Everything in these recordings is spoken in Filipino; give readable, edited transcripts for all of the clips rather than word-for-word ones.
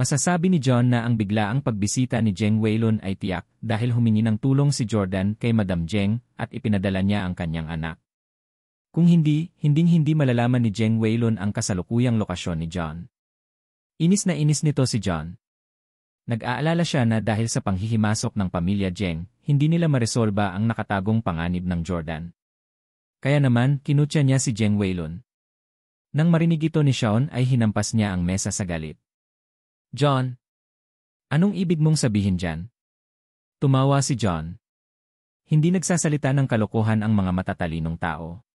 Masasabi ni John na ang biglaang pagbisita ni Jeng Weilun ay tiyak dahil humingi ng tulong si Jordan kay Madam Jeng at ipinadala niya ang kanyang anak. Kung hindi, hinding-hindi malalaman ni Jeng Weilun ang kasalukuyang lokasyon ni John. Inis na inis nito si John. Nag-aalala siya na dahil sa panghihimasok ng pamilya Jeng, hindi nila maresolba ang nakatagong panganib ng Jordan. Kaya naman, kinutya niya si Jeng Weilun. Nang marinig ito ni Sean ay hinampas niya ang mesa sa galit. John, anong ibig mong sabihin dyan? Tumawa si John. Hindi nagsasalita ng kalokohan ang mga matatalinong tao.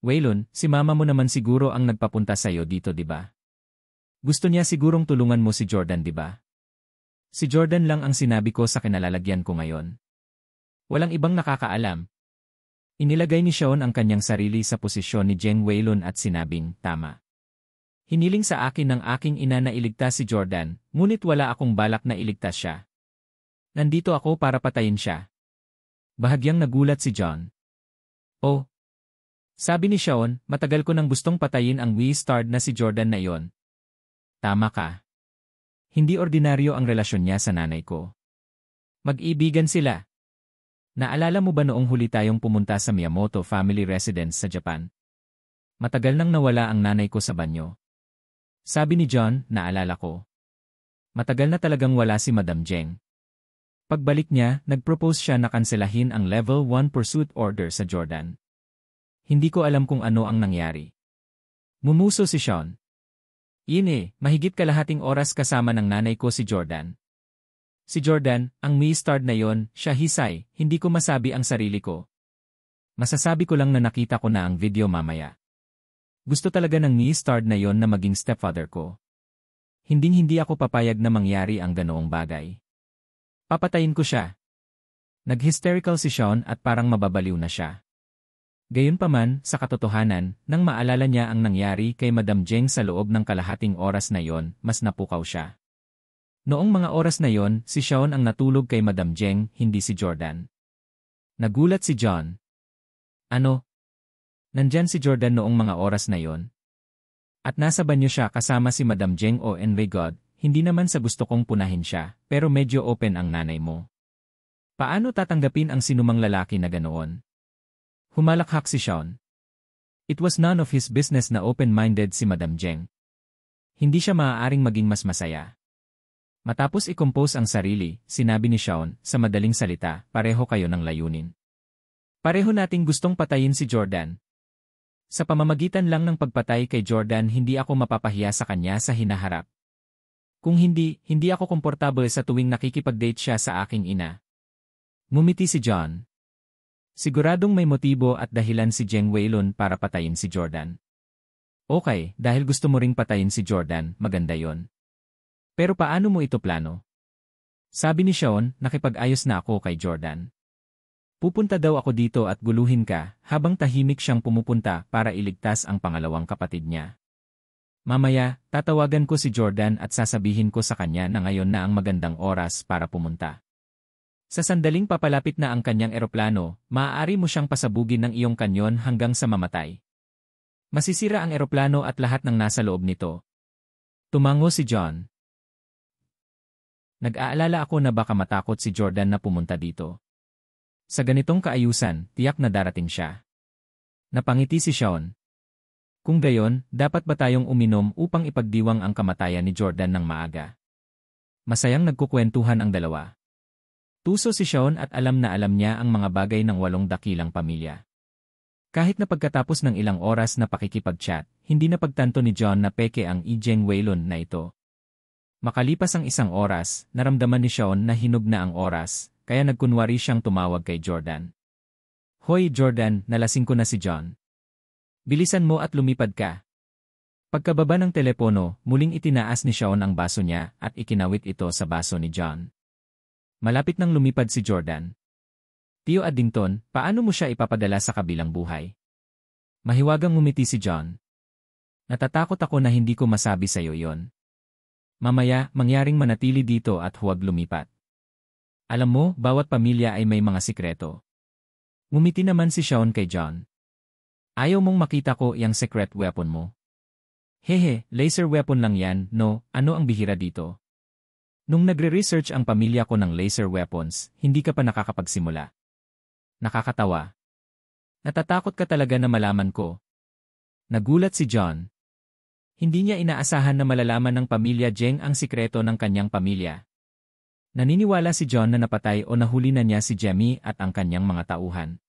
Weilun, si mama mo naman siguro ang nagpapunta sa'yo dito, di ba? Gusto niya sigurong tulungan mo si Jordan, di ba? Si Jordan lang ang sinabi ko sa kinalalagyan ko ngayon. Walang ibang nakakaalam. Inilagay ni Sean ang kanyang sarili sa posisyon ni Jeng Weilun at sinabing, tama. Hiniling sa akin ng aking ina na iligtas si Jordan, ngunit wala akong balak na iligtas siya. Nandito ako para patayin siya. Bahagyang nagulat si John. Oh. Sabi ni Sean, matagal ko nang gustong patayin ang we-starred na si Jordan na iyon. Tama ka. Hindi ordinaryo ang relasyon niya sa nanay ko. Mag-ibigan sila. Naalala mo ba noong huli tayong pumunta sa Miyamoto family residence sa Japan? Matagal nang nawala ang nanay ko sa banyo. Sabi ni John, naalala ko. Matagal na talagang wala si Madam Jeng. Pagbalik niya, nag-propose siya na kanselahin ang Level 1 Pursuit Order sa Jordan. Hindi ko alam kung ano ang nangyari. Mumuso si Sean. Mahigit kalahating oras kasama ng nanay ko si Jordan. Si Jordan, ang me-starred na yon, siya hisay, hindi ko masabi ang sarili ko. Masasabi ko lang na nakita ko na ang video mamaya. Gusto talaga ng me-starred na yon na maging stepfather ko. Hinding-hindi ako papayag na mangyari ang ganoong bagay. Papatayin ko siya. Nag-hysterical si Sean at parang mababaliw na siya. Gayunpaman, sa katotohanan, nang maalala niya ang nangyari kay Madam Jeng sa loob ng kalahating oras na yon, mas napukaw siya. Noong mga oras na yon, si Sean ang natulog kay Madam Jeng, hindi si Jordan. Nagulat si John. Ano? Nandyan si Jordan noong mga oras na yon? At nasa banyo siya kasama si Madam Jeng o my God, hindi naman sa gusto kong punahin siya, pero medyo open ang nanay mo. Paano tatanggapin ang sinumang lalaki na ganoon? Humalakhak si Sean. It was none of his business na open-minded si Madam Jeng. Hindi siya maaaring maging mas masaya. Matapos i-compose ang sarili, sinabi ni Sean, sa madaling salita, pareho kayo ng layunin. Pareho nating gustong patayin si Jordan. Sa pamamagitan lang ng pagpatay kay Jordan hindi ako mapapahiya sa kanya sa hinaharap. Kung hindi ako komportable sa tuwing nakikipag-date siya sa aking ina. Ngumiti si John. Siguradong may motibo at dahilan si Jeng Weilun para patayin si Jordan. Okay, dahil gusto mo ring patayin si Jordan, maganda yon. Pero paano mo ito plano? Sabi ni Sean, nakipag-ayos na ako kay Jordan. Pupunta daw ako dito at guluhin ka, habang tahimik siyang pumupunta para iligtas ang pangalawang kapatid niya. Mamaya, tatawagan ko si Jordan at sasabihin ko sa kanya na ngayon na ang magandang oras para pumunta. Sa sandaling papalapit na ang kanyang eroplano, maaari mo siyang pasabugin ng iyong kanyon hanggang sa mamatay. Masisira ang eroplano at lahat ng nasa loob nito. Tumango si John. Nag-aalala ako na baka matakot si Jordan na pumunta dito. Sa ganitong kaayusan, tiyak na darating siya. Napangiti si Sean. Kung gayon, dapat ba tayong uminom upang ipagdiwang ang kamatayan ni Jordan ng maaga? Masayang nagkukwentuhan ang dalawa. Tuso si Sean at alam na alam niya ang mga bagay ng 8 dakilang pamilya. Kahit na pagkatapos ng ilang oras na pakikipag-chat, hindi na pagtanto ni John na peke ang Jeng Weilun na ito. Makalipas ang 1 oras, naramdaman ni Sean na hinog na ang oras, kaya nagkunwari siyang tumawag kay Jordan. Hoy Jordan, nalasing ko na si John. Bilisan mo at lumipad ka. Pagkababa ng telepono, muling itinaas ni Sean ang baso niya at ikinawit ito sa baso ni John. Malapit nang lumipad si Jordan. Tio Addington, paano mo siya ipapadala sa kabilang buhay? Mahiwagang ngumiti si John. Natatakot ako na hindi ko masabi sa iyo yon. Mamaya, mangyaring manatili dito at huwag lumipat. Alam mo, bawat pamilya ay may mga sikreto. Ngumiti naman si Sean kay John. Ayaw mong makita ko iyang secret weapon mo. Hehe, laser weapon lang yan, no, ano ang bihira dito? Nung nagre-research ang pamilya ko ng laser weapons, hindi ka pa nakakapagsimula. Nakakatawa. Natatakot ka talaga na malaman ko. Nagulat si John. Hindi niya inaasahan na malalaman ng pamilya Zheng ang sikreto ng kanyang pamilya. Naniniwala si John na napatay o nahuli na niya si Jamie at ang kanyang mga tauhan.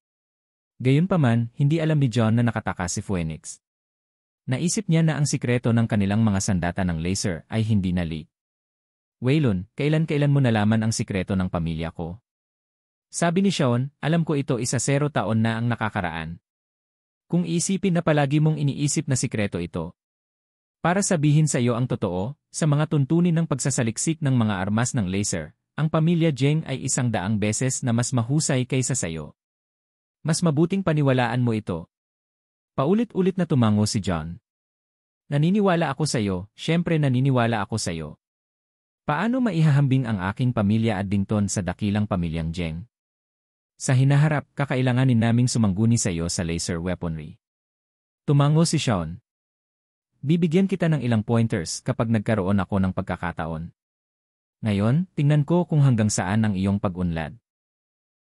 Gayunpaman, hindi alam ni John na nakataka si Phoenix. Naisip niya na ang sikreto ng kanilang mga sandata ng laser ay hindi na-leak. Waylon, kailan mo nalaman ang sikreto ng pamilya ko? Sabi ni Sean, alam ko ito 10 taon na ang nakakaraan. Kung isipin na palagi mong iniisip na sikreto ito. Para sabihin sa iyo ang totoo, sa mga tuntunin ng pagsasaliksik ng mga armas ng laser, ang pamilya Zheng ay 100 beses na mas mahusay kaysa sa iyo. Mas mabuting paniwalaan mo ito. Paulit-ulit na tumango si John. Naniniwala ako sa iyo, syempre naniniwala ako sa iyo. Paano maihahambing ang aking pamilya Addington sa dakilang pamilyang Zheng? Sa hinaharap, kakailanganin naming sumangguni sa iyo sa laser weaponry. Tumango si Sean. Bibigyan kita ng ilang pointers kapag nagkaroon ako ng pagkakataon. Ngayon, tingnan ko kung hanggang saan ang iyong pag-unlad.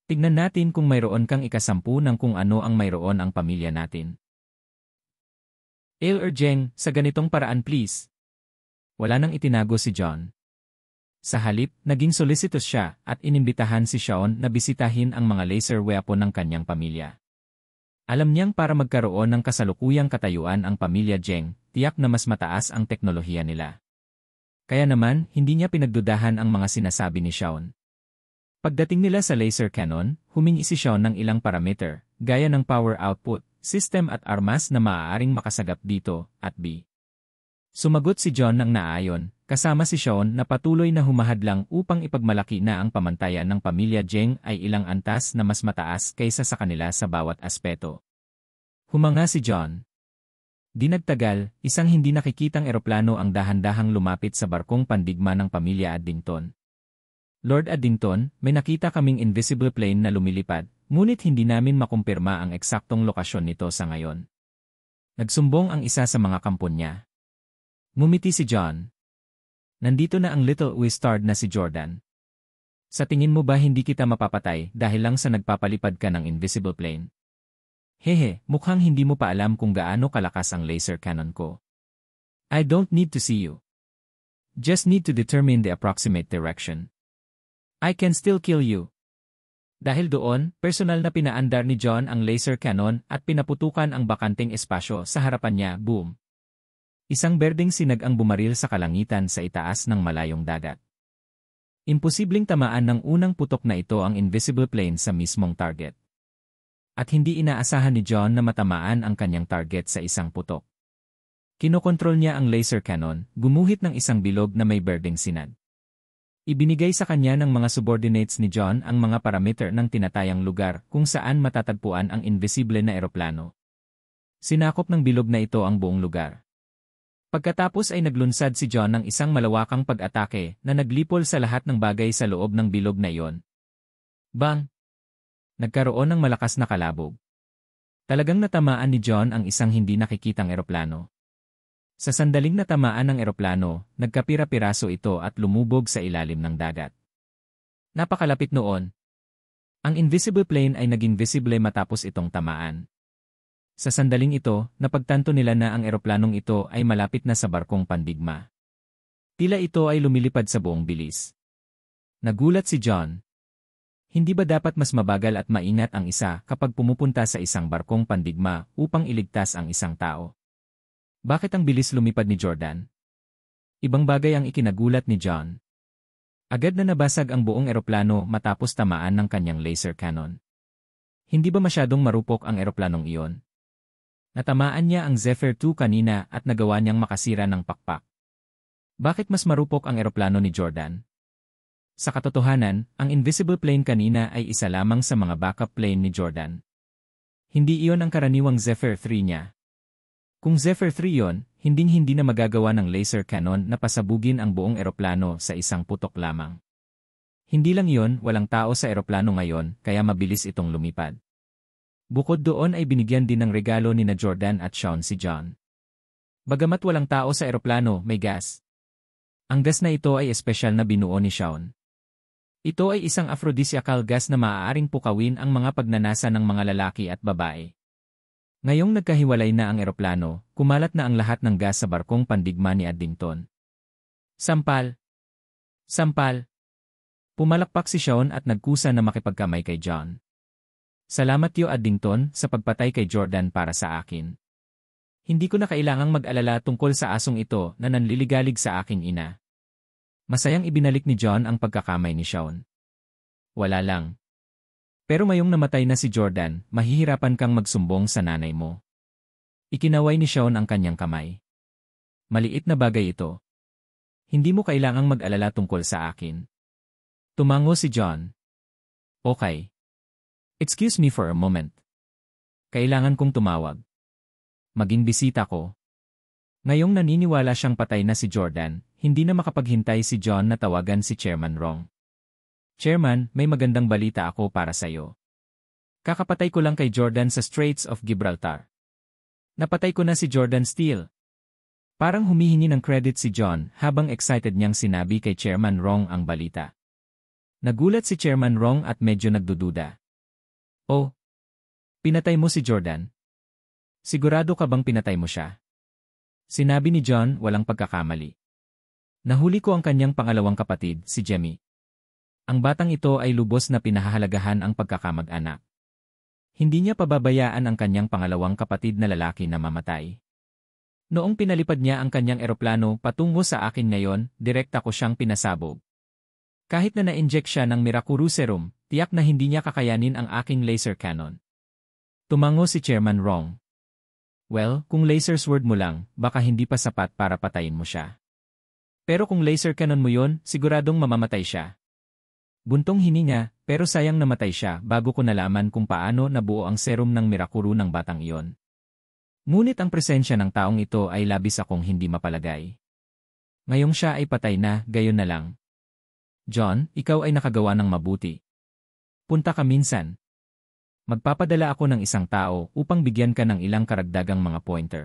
Tignan natin kung mayroon kang ikasampu ng kung ano ang mayroon ang pamilya natin. Zheng, sa ganitong paraan please. Wala nang itinago si John. Sa halip, naging solicitous siya at inimbitahan si Sean na bisitahin ang mga laser weapon ng kanyang pamilya. Alam niyang para magkaroon ng kasalukuyang katayuan ang pamilya Zheng, tiyak na mas mataas ang teknolohiya nila. Kaya naman, hindi niya pinagdudahan ang mga sinasabi ni Sean. Pagdating nila sa laser cannon, humingi si Sean ng ilang parameter, gaya ng power output, system at armas na maaaring makasagap dito, at B. Sumagot si John ng naayon, kasama si Sean na patuloy na humahadlang upang ipagmalaki na ang pamantayan ng pamilya Zheng ay ilang antas na mas mataas kaysa sa kanila sa bawat aspeto. Humanga si John. Di nagtagal, isang hindi nakikitang eroplano ang dahan-dahang lumapit sa barkong pandigma ng pamilya Addington. Lord Addington, may nakita kaming invisible plane na lumilipad, ngunit hindi namin makumpirma ang eksaktong lokasyon nito sa ngayon. Nagsumbong ang isa sa mga kampon niya. Ngumiti si John. Nandito na ang little wizard na si Jordan. Sa tingin mo ba hindi kita mapapatay dahil lang sa nagpapalipad ka ng invisible plane? Hehe, mukhang hindi mo pa alam kung gaano kalakas ang laser cannon ko. I don't need to see you. Just need to determine the approximate direction. I can still kill you. Dahil doon, personal na pinaandar ni John ang laser cannon at pinaputukan ang bakanting espasyo sa harapan niya, boom. Isang berdeng sinag ang bumaril sa kalangitan sa itaas ng malayong dagat. Imposibleng tamaan ng unang putok na ito ang invisible plane sa mismong target. At hindi inaasahan ni John na matamaan ang kanyang target sa isang putok. Kinokontrol niya ang laser cannon, gumuhit ng isang bilog na may berdeng sinag. Ibinigay sa kanya ng mga subordinates ni John ang mga parameter ng tinatayang lugar kung saan matatagpuan ang invisible na eroplano. Sinakop ng bilog na ito ang buong lugar. Pagkatapos ay naglunsad si John ng isang malawakang pag-atake na naglipol sa lahat ng bagay sa loob ng bilog na iyon. Bang! Nagkaroon ng malakas na kalabog. Talagang natamaan ni John ang isang hindi nakikitang eroplano. Sa sandaling natamaan ng eroplano, nagkapira-piraso ito at lumubog sa ilalim ng dagat. Napakalapit noon. Ang invisible plane ay naging visible matapos itong tamaan. Sa sandaling ito, napagtanto nila na ang eroplanong ito ay malapit na sa barkong pandigma. Tila ito ay lumilipad sa buong bilis. Nagulat si John. Hindi ba dapat mas mabagal at maingat ang isa kapag pumupunta sa isang barkong pandigma upang iligtas ang isang tao? Bakit ang bilis lumipad ni Jordan? Ibang bagay ang ikinagulat ni John. Agad na nabasag ang buong eroplano matapos tamaan ng kanyang laser cannon. Hindi ba masyadong marupok ang eroplanong iyon? Natamaan niya ang Zephyr 2 kanina at nagawa niyang makasira ng pakpak. Bakit mas marupok ang eroplano ni Jordan? Sa katotohanan, ang invisible plane kanina ay isa lamang sa mga backup plane ni Jordan. Hindi iyon ang karaniwang Zephyr 3 niya. Kung Zephyr 3 yon, hinding-hindi na magagawa ng laser cannon na pasabugin ang buong eroplano sa isang putok lamang. Hindi lang iyon, walang tao sa eroplano ngayon, kaya mabilis itong lumipad. Bukod doon ay binigyan din ng regalo ni na Jordan at Sean si John. Bagamat walang tao sa eroplano, may gas. Ang gas na ito ay espesyal na binuo ni Shaun. Ito ay isang aphrodisiacal gas na maaaring pukawin ang mga pagnanasa ng mga lalaki at babae. Ngayong nagkahiwalay na ang eroplano, kumalat na ang lahat ng gas sa barkong pandigma ni Addington. Sampal! Sampal! Pumalakpak si Shaun at nagkusa na makipagkamay kay John. Salamat yo Addington sa pagpatay kay Jordan para sa akin. Hindi ko na kailangang mag-alala tungkol sa asong ito na nanliligalig sa aking ina. Masayang ibinalik ni John ang pagkakamay ni Shaun. Wala lang. Pero ngayong namatay na si Jordan, mahihirapan kang magsumbong sa nanay mo. Ikinaway ni Shaun ang kanyang kamay. Maliit na bagay ito. Hindi mo kailangang mag-alala tungkol sa akin. Tumango si John. Okay. Excuse me for a moment. Kailangan kong tumawag. Maging bisita ko. Ngayong naniniwala siyang patay na si Jordan, hindi na makapaghintay si John na tawagan si Chairman Rong. Chairman, may magandang balita ako para sa iyo. Kakapatay ko lang kay Jordan sa Straits of Gibraltar. Napatay ko na si Jordan Steele. Parang humihingi ng credit si John habang excited niyang sinabi kay Chairman Rong ang balita. Nagulat si Chairman Rong at medyo nagdududa. Oh, pinatay mo si Jordan? Sigurado ka bang pinatay mo siya? Sinabi ni John walang pagkakamali. Nahuli ko ang kanyang pangalawang kapatid, si Jemmy. Ang batang ito ay lubos na pinahahalagahan ang pagkakamag-anak. Hindi niya pababayaan ang kanyang pangalawang kapatid na lalaki na mamatay. Noong pinalipad niya ang kanyang eroplano patungo sa akin ngayon, direkta ko siyang pinasabog. Kahit na na-inject siya ng Miraculous Serum, tiyak na hindi niya kakayanin ang aking laser cannon. Tumango si Chairman Rong. Well, kung laser sword mo lang, baka hindi pa sapat para patayin mo siya. Pero kung laser cannon mo yon, siguradong mamamatay siya. Buntong hininga, pero sayang namatay siya bago ko nalaman kung paano nabuo ang serum ng Mirakuru ng batang iyon. Ngunit ang presensya ng taong ito ay labis akong hindi mapalagay. Ngayong siya ay patay na, gayon na lang. John, ikaw ay nakagawa ng mabuti. Punta ka minsan. Magpapadala ako ng isang tao upang bigyan ka ng ilang karagdagang mga pointer.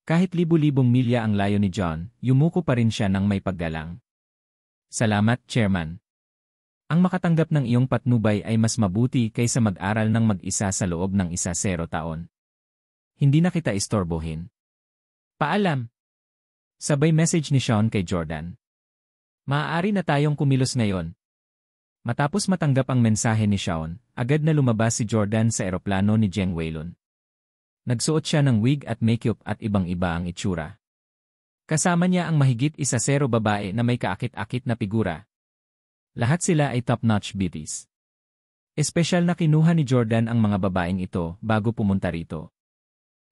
Kahit libu-libong milya ang layo ni John, yumuko pa rin siya ng may paggalang. Salamat, Chairman. Ang makatanggap ng iyong patnubay ay mas mabuti kaysa mag-aral ng mag-isa sa loob ng 10 taon. Hindi na kita istorbohin. Paalam. Sabay message ni Shaun kay Jordan. Maaari na tayong kumilos ngayon. Matapos matanggap ang mensahe ni Shaun, agad na lumabas si Jordan sa eroplano ni Jeng Weilun. Nagsuot siya ng wig at makeup at ibang-iba ang itsura. Kasama niya ang mahigit 10 babae na may kaakit-akit na figura. Lahat sila ay top-notch beauties. Espesyal na kinuha ni Jordan ang mga babaeng ito bago pumunta rito.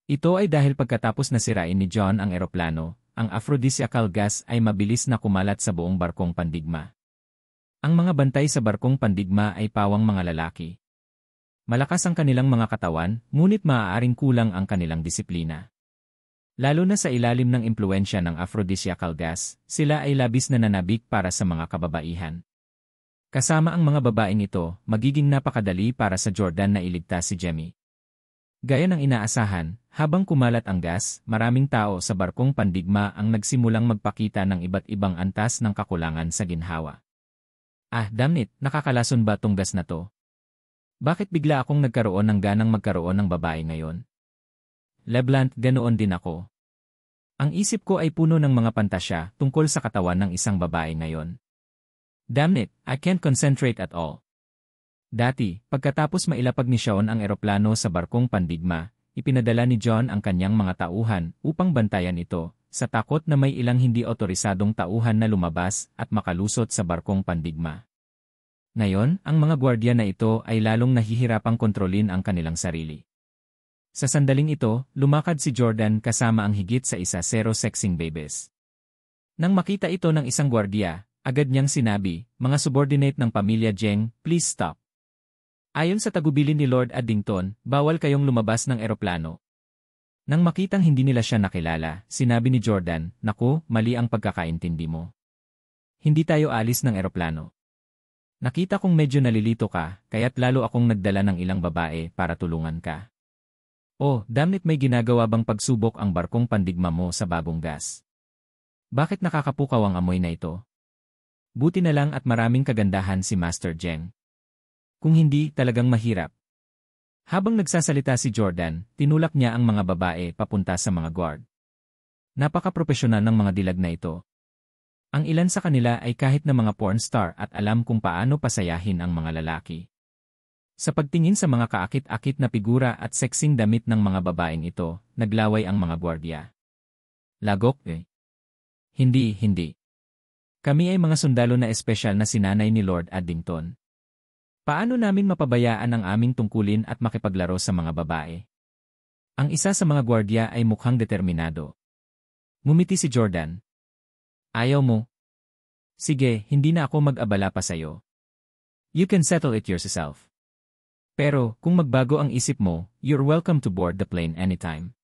Ito ay dahil pagkatapos na sirain ni John ang eroplano, ang aphrodisiacal gas ay mabilis na kumalat sa buong barkong pandigma. Ang mga bantay sa barkong pandigma ay pawang mga lalaki. Malakas ang kanilang mga katawan, ngunit maaaring kulang ang kanilang disiplina. Lalo na sa ilalim ng impluensya ng aphrodisiacal gas, sila ay labis na nanabik para sa mga kababaihan. Kasama ang mga babaeng ito, magiging napakadali para sa Jordan na iligtas si Jemmy. Gaya ng inaasahan, habang kumalat ang gas, maraming tao sa barkong pandigma ang nagsimulang magpakita ng iba't ibang antas ng kakulangan sa ginhawa. Ah, damn it, nakakalason ba tong gas na to? Bakit bigla akong nagkaroon ng ganang magkaroon ng babae ngayon? Leblanc, ganoon din ako. Ang isip ko ay puno ng mga pantasya tungkol sa katawan ng isang babae ngayon. Damn it, I can't concentrate at all. Dati, pagkatapos mailapag ni Shaun ang eroplano sa barkong pandigma, ipinadala ni John ang kanyang mga tauhan upang bantayan ito, sa takot na may ilang hindi otorisadong tauhan na lumabas at makalusot sa barkong pandigma. Ngayon, ang mga gwardiya na ito ay lalong nahihirapang kontrolin ang kanilang sarili. Sa sandaling ito, lumakad si Jordan kasama ang higit sa 10 sexing babies. Nang makita ito ng isang gwardiya, agad niyang sinabi, "Mga subordinate ng pamilya Jeng, please stop. Ayon sa tagubilin ni Lord Addington, bawal kayong lumabas ng eroplano." Nang makitang hindi nila siya nakilala, sinabi ni Jordan, "Naku, mali ang pagkakaintindi mo. Hindi tayo alis ng eroplano. Nakita kong medyo nalilito ka, kaya't lalo akong nagdala ng ilang babae para tulungan ka." Oh, damnit, may ginagawa bang pagsubok ang barkong pandigma mo sa bagong gas? Bakit nakakapukaw ang amoy na ito? Buti na lang at maraming kagandahan si Master Zheng. Kung hindi, talagang mahirap. Habang nagsasalita si Jordan, tinulak niya ang mga babae papunta sa mga guard. Napaka-propesyonal ng mga dilag na ito. Ang ilan sa kanila ay kahit na mga porn star at alam kung paano pasayahin ang mga lalaki. Sa pagtingin sa mga kaakit-akit na figura at seksing damit ng mga babaeng ito, naglaway ang mga gwardiya. Lagok eh. Hindi. Kami ay mga sundalo na espesyal na sinanay ni Lord Addington. Paano namin mapabayaan ang aming tungkulin at makipaglaro sa mga babae? Ang isa sa mga gwardiya ay mukhang determinado. Ngumiti si Jordan. Ayaw mo? Sige, hindi na ako mag-abala pa sa'yo. You can settle it yourself. Pero, kung magbago ang isip mo, you're welcome to board the plane anytime.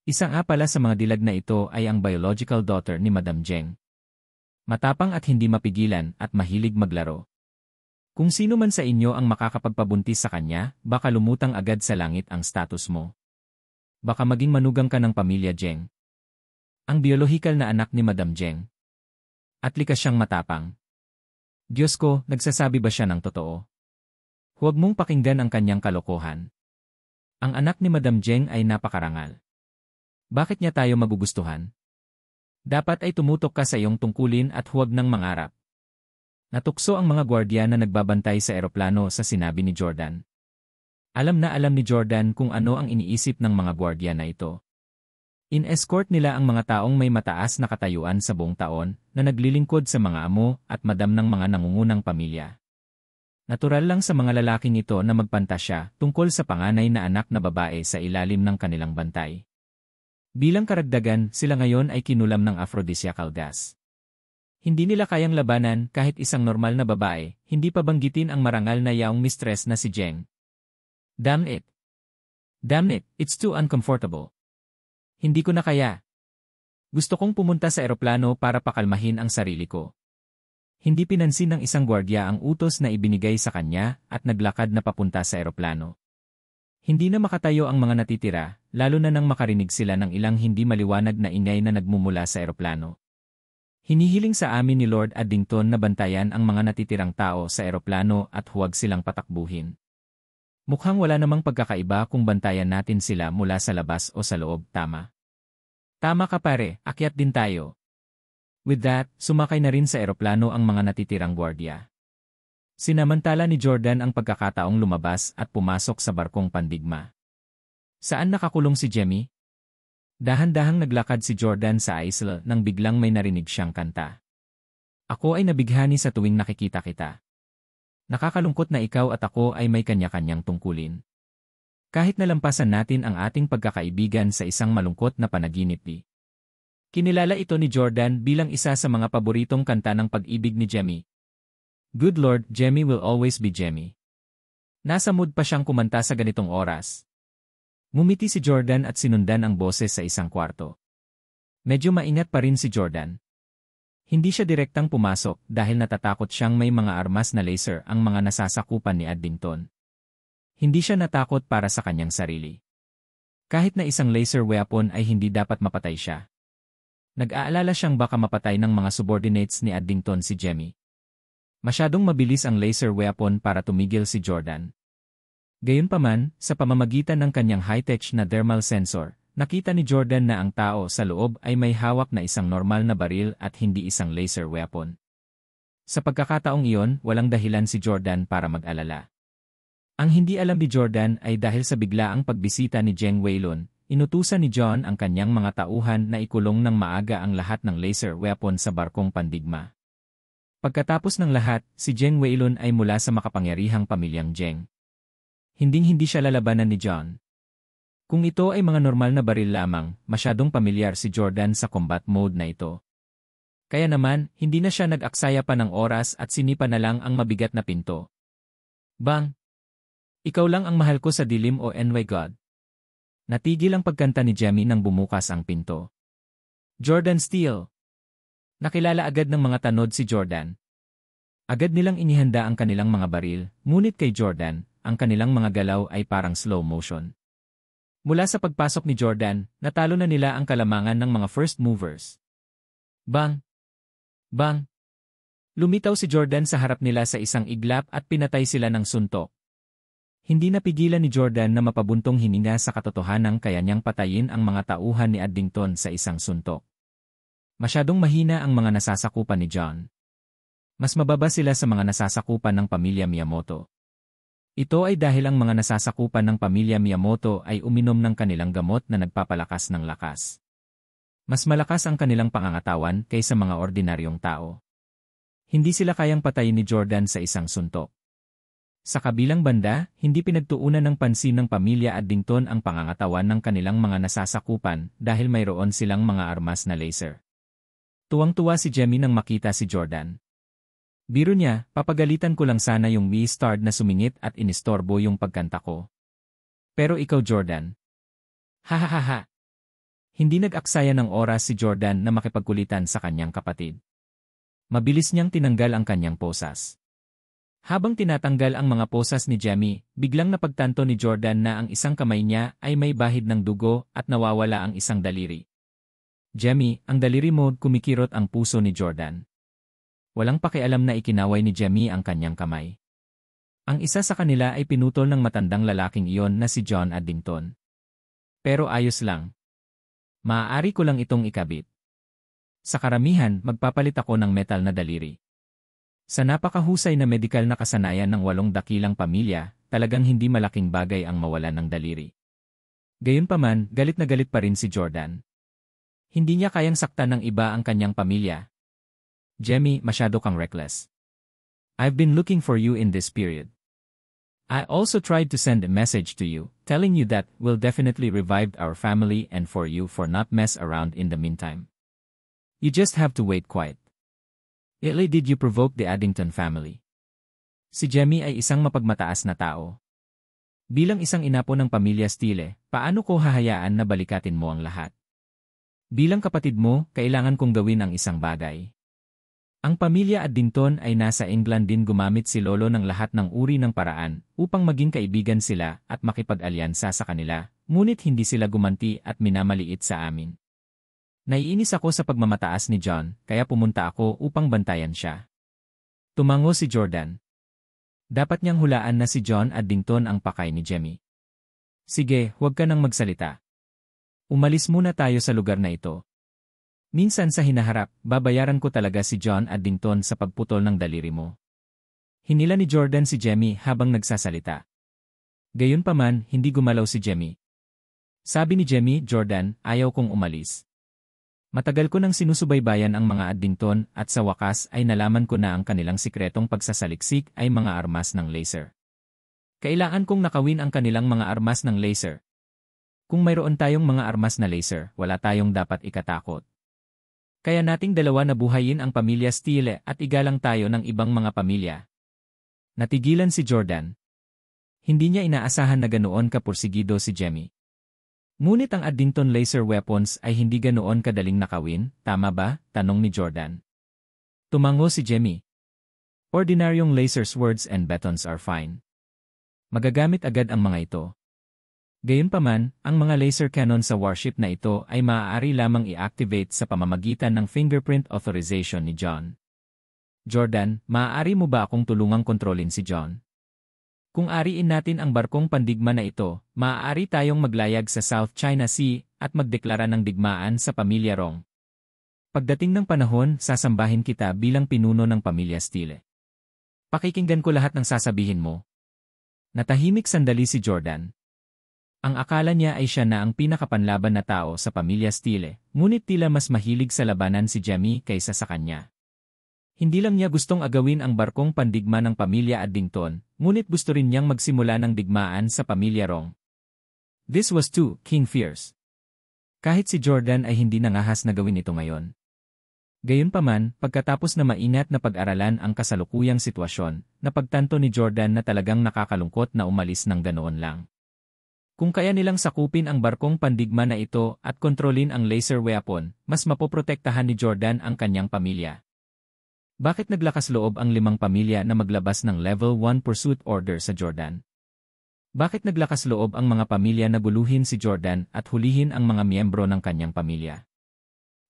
Isa nga pala sa mga dilag na ito ay ang biological daughter ni Madam Zheng. Matapang at hindi mapigilan at mahilig maglaro. Kung sino man sa inyo ang makakapagpabuntis sa kanya, baka lumutang agad sa langit ang status mo. Baka maging manugang ka ng pamilya Zheng. Ang biolohikal na anak ni Madam Zheng. At likas siyang matapang. Diyos ko, nagsasabi ba siya ng totoo? Huwag mong pakinggan ang kanyang kalokohan. Ang anak ni Madam Zheng ay napakarangal. Bakit niya tayo magugustuhan? Dapat ay tumutok ka sa iyong tungkulin at huwag nang mangarap. Natukso ang mga gwardiya na nagbabantay sa eroplano sa sinabi ni Jordan. Alam na alam ni Jordan kung ano ang iniisip ng mga gwardiya na ito. In-escort nila ang mga taong may mataas na katayuan sa buong taon na naglilingkod sa mga amo at madam ng mga nangungunang pamilya. Natural lang sa mga lalaking ito na magpantasya tungkol sa panganay na anak na babae sa ilalim ng kanilang bantay. Bilang karagdagan, sila ngayon ay kinulam ng aphrodisiacal gas. Hindi nila kayang labanan kahit isang normal na babae, hindi pa banggitin ang marangal na yaong mistress na si Zheng. Damn it! Damn it, it's too uncomfortable. Hindi ko na kaya. Gusto kong pumunta sa eroplano para pakalmahin ang sarili ko. Hindi pinansin ng isang gwardiya ang utos na ibinigay sa kanya at naglakad na papunta sa eroplano. Hindi na makatayo ang mga natitira, lalo na nang makarinig sila ng ilang hindi maliwanag na ingay na nagmumula sa eroplano. Hinihiling sa amin ni Lord Addington na bantayan ang mga natitirang tao sa eroplano at huwag silang patakbuhin. Mukhang wala namang pagkakaiba kung bantayan natin sila mula sa labas o sa loob, tama? Tama ka pare, akyat din tayo. With that, sumakay na rin sa eroplano ang mga natitirang gwardiya. Sinamantala ni Jordan ang pagkakataong lumabas at pumasok sa barkong pandigma. Saan nakakulong si Jemmy? Dahan-dahang naglakad si Jordan sa isla nang biglang may narinig siyang kanta. Ako ay nabighani sa tuwing nakikita kita. Nakakalungkot na ikaw at ako ay may kanya-kanyang tungkulin. Kahit nalampasan natin ang ating pagkakaibigan sa isang malungkot na panaginip. Kinilala ito ni Jordan bilang isa sa mga paboritong kanta ng pag-ibig ni Jemmy. Good Lord, Jemmy will always be Jemmy. Nasa mood pa siyang kumanta sa ganitong oras. Ngumiti si Jordan at sinundan ang boses sa isang kwarto. Medyo maingat pa rin si Jordan. Hindi siya direktang pumasok dahil natatakot siyang may mga armas na laser ang mga nasasakupan ni Addington. Hindi siya natakot para sa kanyang sarili. Kahit na isang laser weapon ay hindi dapat mapatay siya. Nag-aalala siyang baka mapatay ng mga subordinates ni Addington si Jemmy. Masyadong mabilis ang laser weapon para tumigil si Jordan. Gayunpaman, sa pamamagitan ng kanyang high-tech na thermal sensor, nakita ni Jordan na ang tao sa loob ay may hawak na isang normal na baril at hindi isang laser weapon. Sa pagkakataong iyon, walang dahilan si Jordan para mag-alala. Ang hindi alam ni Jordan ay dahil sa biglaang pagbisita ni Zheng Weilun, inutusan ni John ang kanyang mga tauhan na ikulong ng maaga ang lahat ng laser weapon sa barkong pandigma. Pagkatapos ng lahat, si Zheng Weilun ay mula sa makapangyarihang pamilyang Zheng. Hinding-hindi siya lalabanan ni John. Kung ito ay mga normal na baril lamang, masyadong pamilyar si Jordan sa combat mode na ito. Kaya naman, hindi na siya nag-aksaya pa ng oras at sinipa na lang ang mabigat na pinto. Bang! Ikaw lang ang mahal ko sa dilim o NY God. Natigil ang pagkanta ni Jemmy nang bumukas ang pinto. Jordan Steele! Nakilala agad ng mga tanod si Jordan. Agad nilang inihanda ang kanilang mga baril, ngunit kay Jordan, ang kanilang mga galaw ay parang slow motion. Mula sa pagpasok ni Jordan, natalo na nila ang kalamangan ng mga first movers. Bang! Bang! Lumitaw si Jordan sa harap nila sa isang iglap at pinatay sila ng suntok. Hindi napigilan ni Jordan na mapabuntong hininga sa katotohanan kaya niyang patayin ang mga tauhan ni Addington sa isang suntok. Masyadong mahina ang mga nasasakupan ni John. Mas mababa sila sa mga nasasakupan ng pamilya Miyamoto. Ito ay dahil ang mga nasasakupan ng pamilya Miyamoto ay uminom ng kanilang gamot na nagpapalakas ng lakas. Mas malakas ang kanilang pangangatawan kaysa mga ordinaryong tao. Hindi sila kayang patayin ni Jordan sa isang suntok. Sa kabilang banda, hindi pinagtuunan ng pansin ng pamilya Addington ang pangangatawan ng kanilang mga nasasakupan dahil mayroon silang mga armas na laser. Tuwang-tuwa si Jemmy nang makita si Jordan. Biro niya, papagalitan ko lang sana yung Wii-Stard na sumingit at inistorbo yung pagkanta ko. Pero ikaw Jordan. Hahaha. Hindi nag-aksaya ng oras si Jordan na makipagkulitan sa kanyang kapatid. Mabilis niyang tinanggal ang kanyang posas. Habang tinatanggal ang mga posas ni Jemmy, biglang napagtanto ni Jordan na ang isang kamay niya ay may bahid ng dugo at nawawala ang isang daliri. Jemmy, ang daliri mo, kumikirot ang puso ni Jordan. Walang pakialam na ikinaway ni Jemmy ang kanyang kamay. Ang isa sa kanila ay pinutol ng matandang lalaking iyon na si John Addington. Pero ayos lang. Maaari ko lang itong ikabit. Sa karamihan, magpapalit ako ng metal na daliri. Sa napakahusay na medikal na kasanayan ng 8 dakilang pamilya, talagang hindi malaking bagay ang mawalan ng daliri. Gayunpaman, galit na galit pa rin si Jordan. Hindi niya kayang saktan ng iba ang kanyang pamilya. Jemmy, masyado kang reckless. I've been looking for you in this period. I also tried to send a message to you, telling you that we'll definitely revive our family and for you for not mess around in the meantime. You just have to wait quiet. Really did you provoke the Addington family? Si Jemmy ay isang mapagmataas na tao. Bilang isang inapo ng pamilya Steele, paano ko hahayaan na balikatin mo ang lahat? Bilang kapatid mo, kailangan kong gawin ang isang bagay. Ang pamilya Addington ay nasa England din gumamit si Lolo ng lahat ng uri ng paraan upang maging kaibigan sila at makipag-alyansa sa kanila, ngunit hindi sila gumanti at minamaliit sa amin. Naiinis ako sa pagmamataas ni John, kaya pumunta ako upang bantayan siya. Tumango si Jordan. Dapat niyang hulaan na si John Addington ang pakay ni Jemmy. Sige, huwag ka nang magsalita. Umalis muna tayo sa lugar na ito. Minsan sa hinaharap, babayaran ko talaga si John Addington sa pagputol ng daliri mo. Hinila ni Jordan si Jemmy habang nagsasalita. Gayunpaman, hindi gumalaw si Jemmy. Sabi ni Jemmy, Jordan, ayaw kong umalis. Matagal ko nang sinusubaybayan ang mga Addington at sa wakas ay nalaman ko na ang kanilang sikretong pagsasaliksik ay mga armas ng laser. Kailangan kong nakawin ang kanilang mga armas ng laser. Kung mayroon tayong mga armas na laser, wala tayong dapat ikatakot. Kaya nating dalawa na buhayin ang pamilya Steele at igalang tayo ng ibang mga pamilya. Natigilan si Jordan. Hindi niya inaasahan na ganoon kapursigido si Jemmy. Ngunit ang Addington laser weapons ay hindi ganoon kadaling nakawin, tama ba? Tanong ni Jordan. Tumango si Jemmy. Ordinaryong laser swords and batons are fine. Magagamit agad ang mga ito. Gayunpaman, ang mga laser cannon sa warship na ito ay maaari lamang i-activate sa pamamagitan ng fingerprint authorization ni John. Jordan, maaari mo ba akong tulungang kontrolin si John? Kung ariin natin ang barkong pandigma na ito, maaari tayong maglayag sa South China Sea at magdeklara ng digmaan sa pamilya Rong. Pagdating ng panahon, sasambahin kita bilang pinuno ng pamilya Steele. Pakikinggan ko lahat ng sasabihin mo. Natahimik sandali si Jordan. Ang akala niya ay siya na ang pinakapanlaban na tao sa pamilya Steele, ngunit tila mas mahilig sa labanan si Jemmy kaysa sa kanya. Hindi lang niya gustong agawin ang barkong pandigma ng pamilya Addington, ngunit gusto rin niyang magsimula ng digmaan sa pamilya Rong. This was too King Fierce. Kahit si Jordan ay hindi nangahas na gawin ito ngayon. Gayunpaman, pagkatapos na maingat na pag-aralan ang kasalukuyang sitwasyon, napagtanto ni Jordan na talagang nakakalungkot na umalis ng ganoon lang. Kung kaya nilang sakupin ang barkong pandigma na ito at kontrolin ang laser weapon, mas mapoprotektahan ni Jordan ang kanyang pamilya. Bakit naglakas loob ang 5 pamilya na maglabas ng Level 1 Pursuit Order sa Jordan? Bakit naglakas loob ang mga pamilya na guluhin si Jordan at hulihin ang mga miyembro ng kanyang pamilya?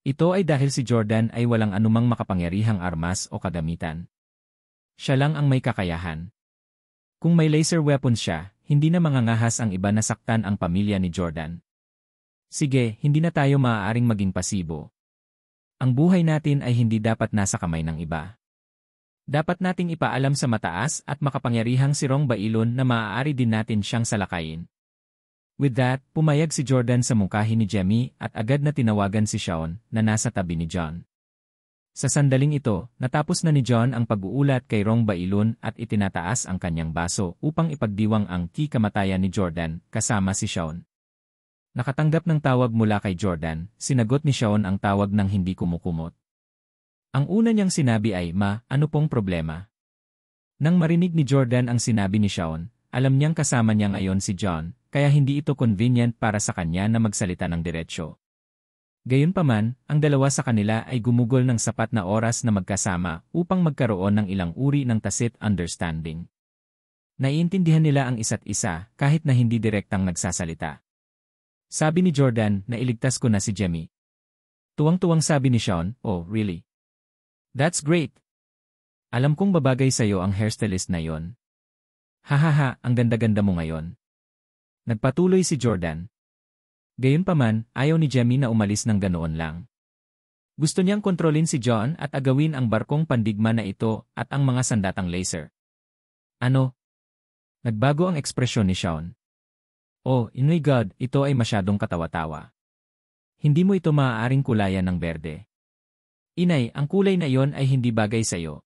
Ito ay dahil si Jordan ay walang anumang makapangyarihang armas o kagamitan. Siya lang ang may kakayahan. Kung may laser weapons siya, hindi na mangangahas ang iba na saktan ang pamilya ni Jordan. Sige, hindi na tayo maaaring maging pasibo. Ang buhay natin ay hindi dapat nasa kamay ng iba. Dapat nating ipaalam sa mataas at makapangyarihang si Rong Bailon na maaari din natin siyang salakayin. With that, pumayag si Jordan sa mungkahi ni Jemmy at agad na tinawagan si Shaun na nasa tabi ni John. Sa sandaling ito, natapos na ni John ang pag-uulat kay Rong Bailon at itinataas ang kanyang baso upang ipagdiwang ang kamatayan ni Jordan kasama si Shaun. Nakatanggap ng tawag mula kay Jordan, sinagot ni Shaun ang tawag ng hindi kumukumot. Ang una niyang sinabi ay, "Ma, ano pong problema?" Nang marinig ni Jordan ang sinabi ni Shaun, alam niyang kasama niya ngayon si John, kaya hindi ito convenient para sa kanya na magsalita ng diretsyo. Gayunpaman, ang dalawa sa kanila ay gumugol ng sapat na oras na magkasama upang magkaroon ng ilang uri ng tacit understanding. Naiintindihan nila ang isa't isa kahit na hindi direktang nagsasalita. Sabi ni Jordan na iligtas ko na si Jemmy. Tuwang-tuwang sabi ni Shaun, "Oh, really? That's great. Alam kong babagay sa'yo ang hairstylist na yon. Hahaha, ang ganda-ganda mo ngayon." Nagpatuloy si Jordan. Gayunpaman, ayaw ni Jemmy na umalis ng ganoon lang. Gusto niyang kontrolin si John at agawin ang barkong pandigma na ito at ang mga sandatang laser. Ano? Nagbago ang ekspresyon ni Shaun. Oh, my God, ito ay masyadong katawa-tawa. Hindi mo ito maaaring kulayan ng berde. Inay, ang kulay na iyon ay hindi bagay sa'yo.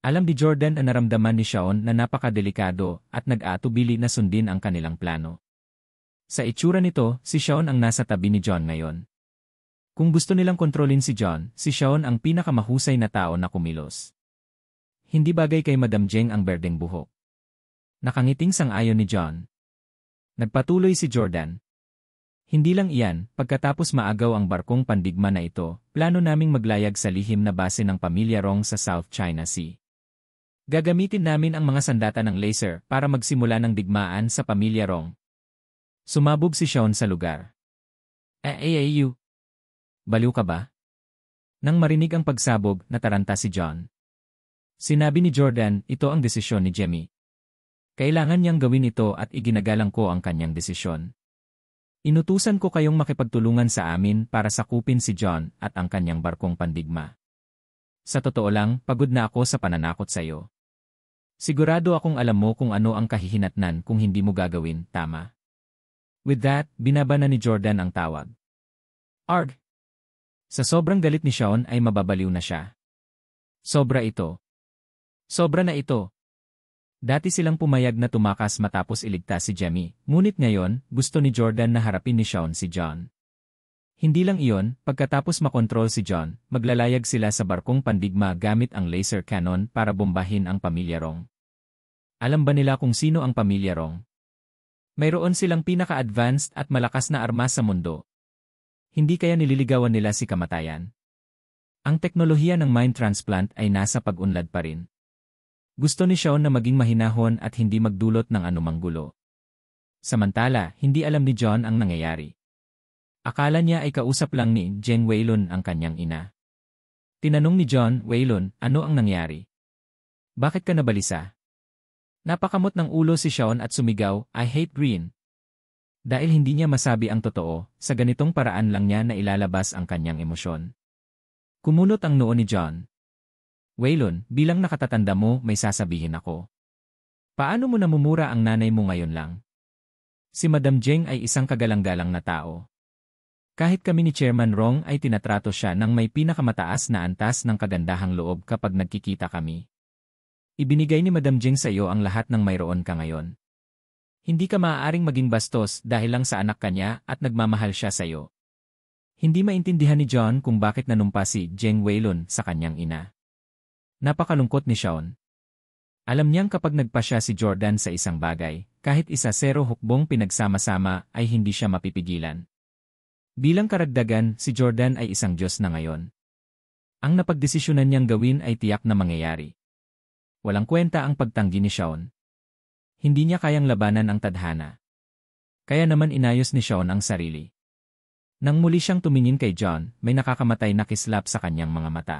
Alam ni Jordan na naramdaman ni Shaun na napakadelikado at nag-aatubili na sundin ang kanilang plano. Sa itsura nito, si Shaun ang nasa tabi ni John ngayon. Kung gusto nilang kontrolin si John, si Shaun ang pinakamahusay na tao na kumilos. Hindi bagay kay Madam Jeng ang berdeng buhok. Nakangiting sang-ayon ni John. Nagpatuloy si Jordan. Hindi lang iyan, pagkatapos maagaw ang barkong pandigma na ito, plano naming maglayag sa lihim na base ng pamilya Rong sa South China Sea. Gagamitin namin ang mga sandata ng laser para magsimula ng digmaan sa pamilya Rong. Sumabog si Shaun sa lugar. You? Baliw ka ba? Nang marinig ang pagsabog, nataranta si John. Sinabi ni Jordan, ito ang desisyon ni Jemmy. Kailangan niyang gawin ito at iginagalang ko ang kanyang desisyon. Inutusan ko kayong makipagtulungan sa amin para sakupin si John at ang kanyang barkong pandigma. Sa totoo lang, pagod na ako sa pananakot sa iyo. Sigurado akong alam mo kung ano ang kahihinatnan kung hindi mo gagawin, tama? With that, binaba na ni Jordan ang tawag. Arg! Sa sobrang galit ni Shaun ay mababaliw na siya. Sobra ito. Sobra na ito. Dati silang pumayag na tumakas matapos iligtas si Jemmy, ngunit ngayon, gusto ni Jordan na harapin ni Shaun si John. Hindi lang iyon, pagkatapos makontrol si John, maglalayag sila sa barkong pandigma gamit ang laser cannon para bombahin ang pamilya Rong. Alam ba nila kung sino ang pamilya Rong? Mayroon silang pinaka-advanced at malakas na armas sa mundo. Hindi kaya nililigawan nila si kamatayan. Ang teknolohiya ng mind transplant ay nasa pag-unlad pa rin. Gusto ni Shaun na maging mahinahon at hindi magdulot ng anumang gulo. Samantala, hindi alam ni John ang nangyayari. Akala niya ay kausap lang ni Jeng Weilun ang kanyang ina. Tinanong ni John, Weilun, ano ang nangyari? Bakit ka nabalisa? Napakamot ng ulo si Shaun at sumigaw, I hate green. Dahil hindi niya masabi ang totoo, sa ganitong paraan lang niya na ilalabas ang kanyang emosyon. Kumunot ang noo ni John. Weilun, bilang nakatatanda mo, may sasabihin ako. Paano mo namumura ang nanay mo ngayon lang? Si Madam Jeng ay isang kagalang-galang na tao. Kahit kami ni Chairman Rong ay tinatrato siya ng may pinakamataas na antas ng kagandahang loob kapag nagkikita kami. Ibinigay ni Madam Jeng sa iyo ang lahat ng mayroon ka ngayon. Hindi ka maaaring maging bastos dahil lang sa anak kanya at nagmamahal siya sa iyo. Hindi maintindihan ni John kung bakit nanumpa si Jeng Weilun sa kanyang ina. Napakalungkot ni Shaun. Alam niyang kapag nagpa siya si Jordan sa isang bagay, kahit isa-0 hukbong pinagsama-sama ay hindi siya mapipigilan. Bilang karagdagan, si Jordan ay isang Diyos na ngayon. Ang napagdesisyonan niyang gawin ay tiyak na mangyayari. Walang kwenta ang pagtanggi ni Shaun. Hindi niya kayang labanan ang tadhana. Kaya naman inayos ni Sean ang sarili. Nang muli siyang tumingin kay John, may nakakamatay na kislap sa kanyang mga mata.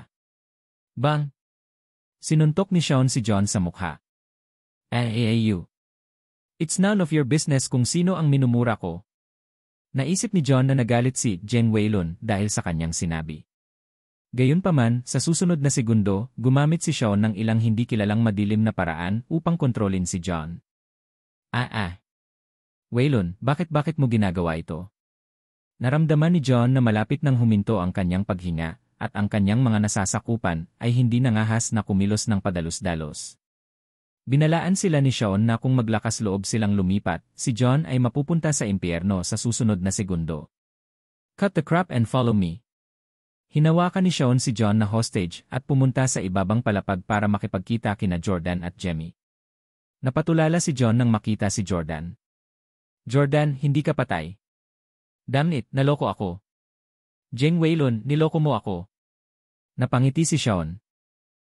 Bang! Sinuntok ni Sean si John sa mukha. You. It's none of your business kung sino ang minumura ko. Naisip ni John na nagalit si Jeng Weilun dahil sa kanyang sinabi. Gayunpaman, sa susunod na segundo, gumamit si Sean ng ilang hindi kilalang madilim na paraan upang kontrolin si John. Weilun, bakit mo ginagawa ito? Naramdaman ni John na malapit nang huminto ang kanyang paghinga, at ang kanyang mga nasasakupan ay hindi nangahas na kumilos ng padalos-dalos. Binalaan sila ni Sean na kung maglakas loob silang lumipat, si John ay mapupunta sa impyerno sa susunod na segundo. Cut the crap and follow me. Hinawakan ni Sean si John na hostage at pumunta sa ibabang palapag para makipagkita kina Jordan at Jemmy. Napatulala si John nang makita si Jordan. Jordan, hindi ka patay. Damn it, naloko ako. Jeng Weilun, niloko mo ako. Napangiti si Sean.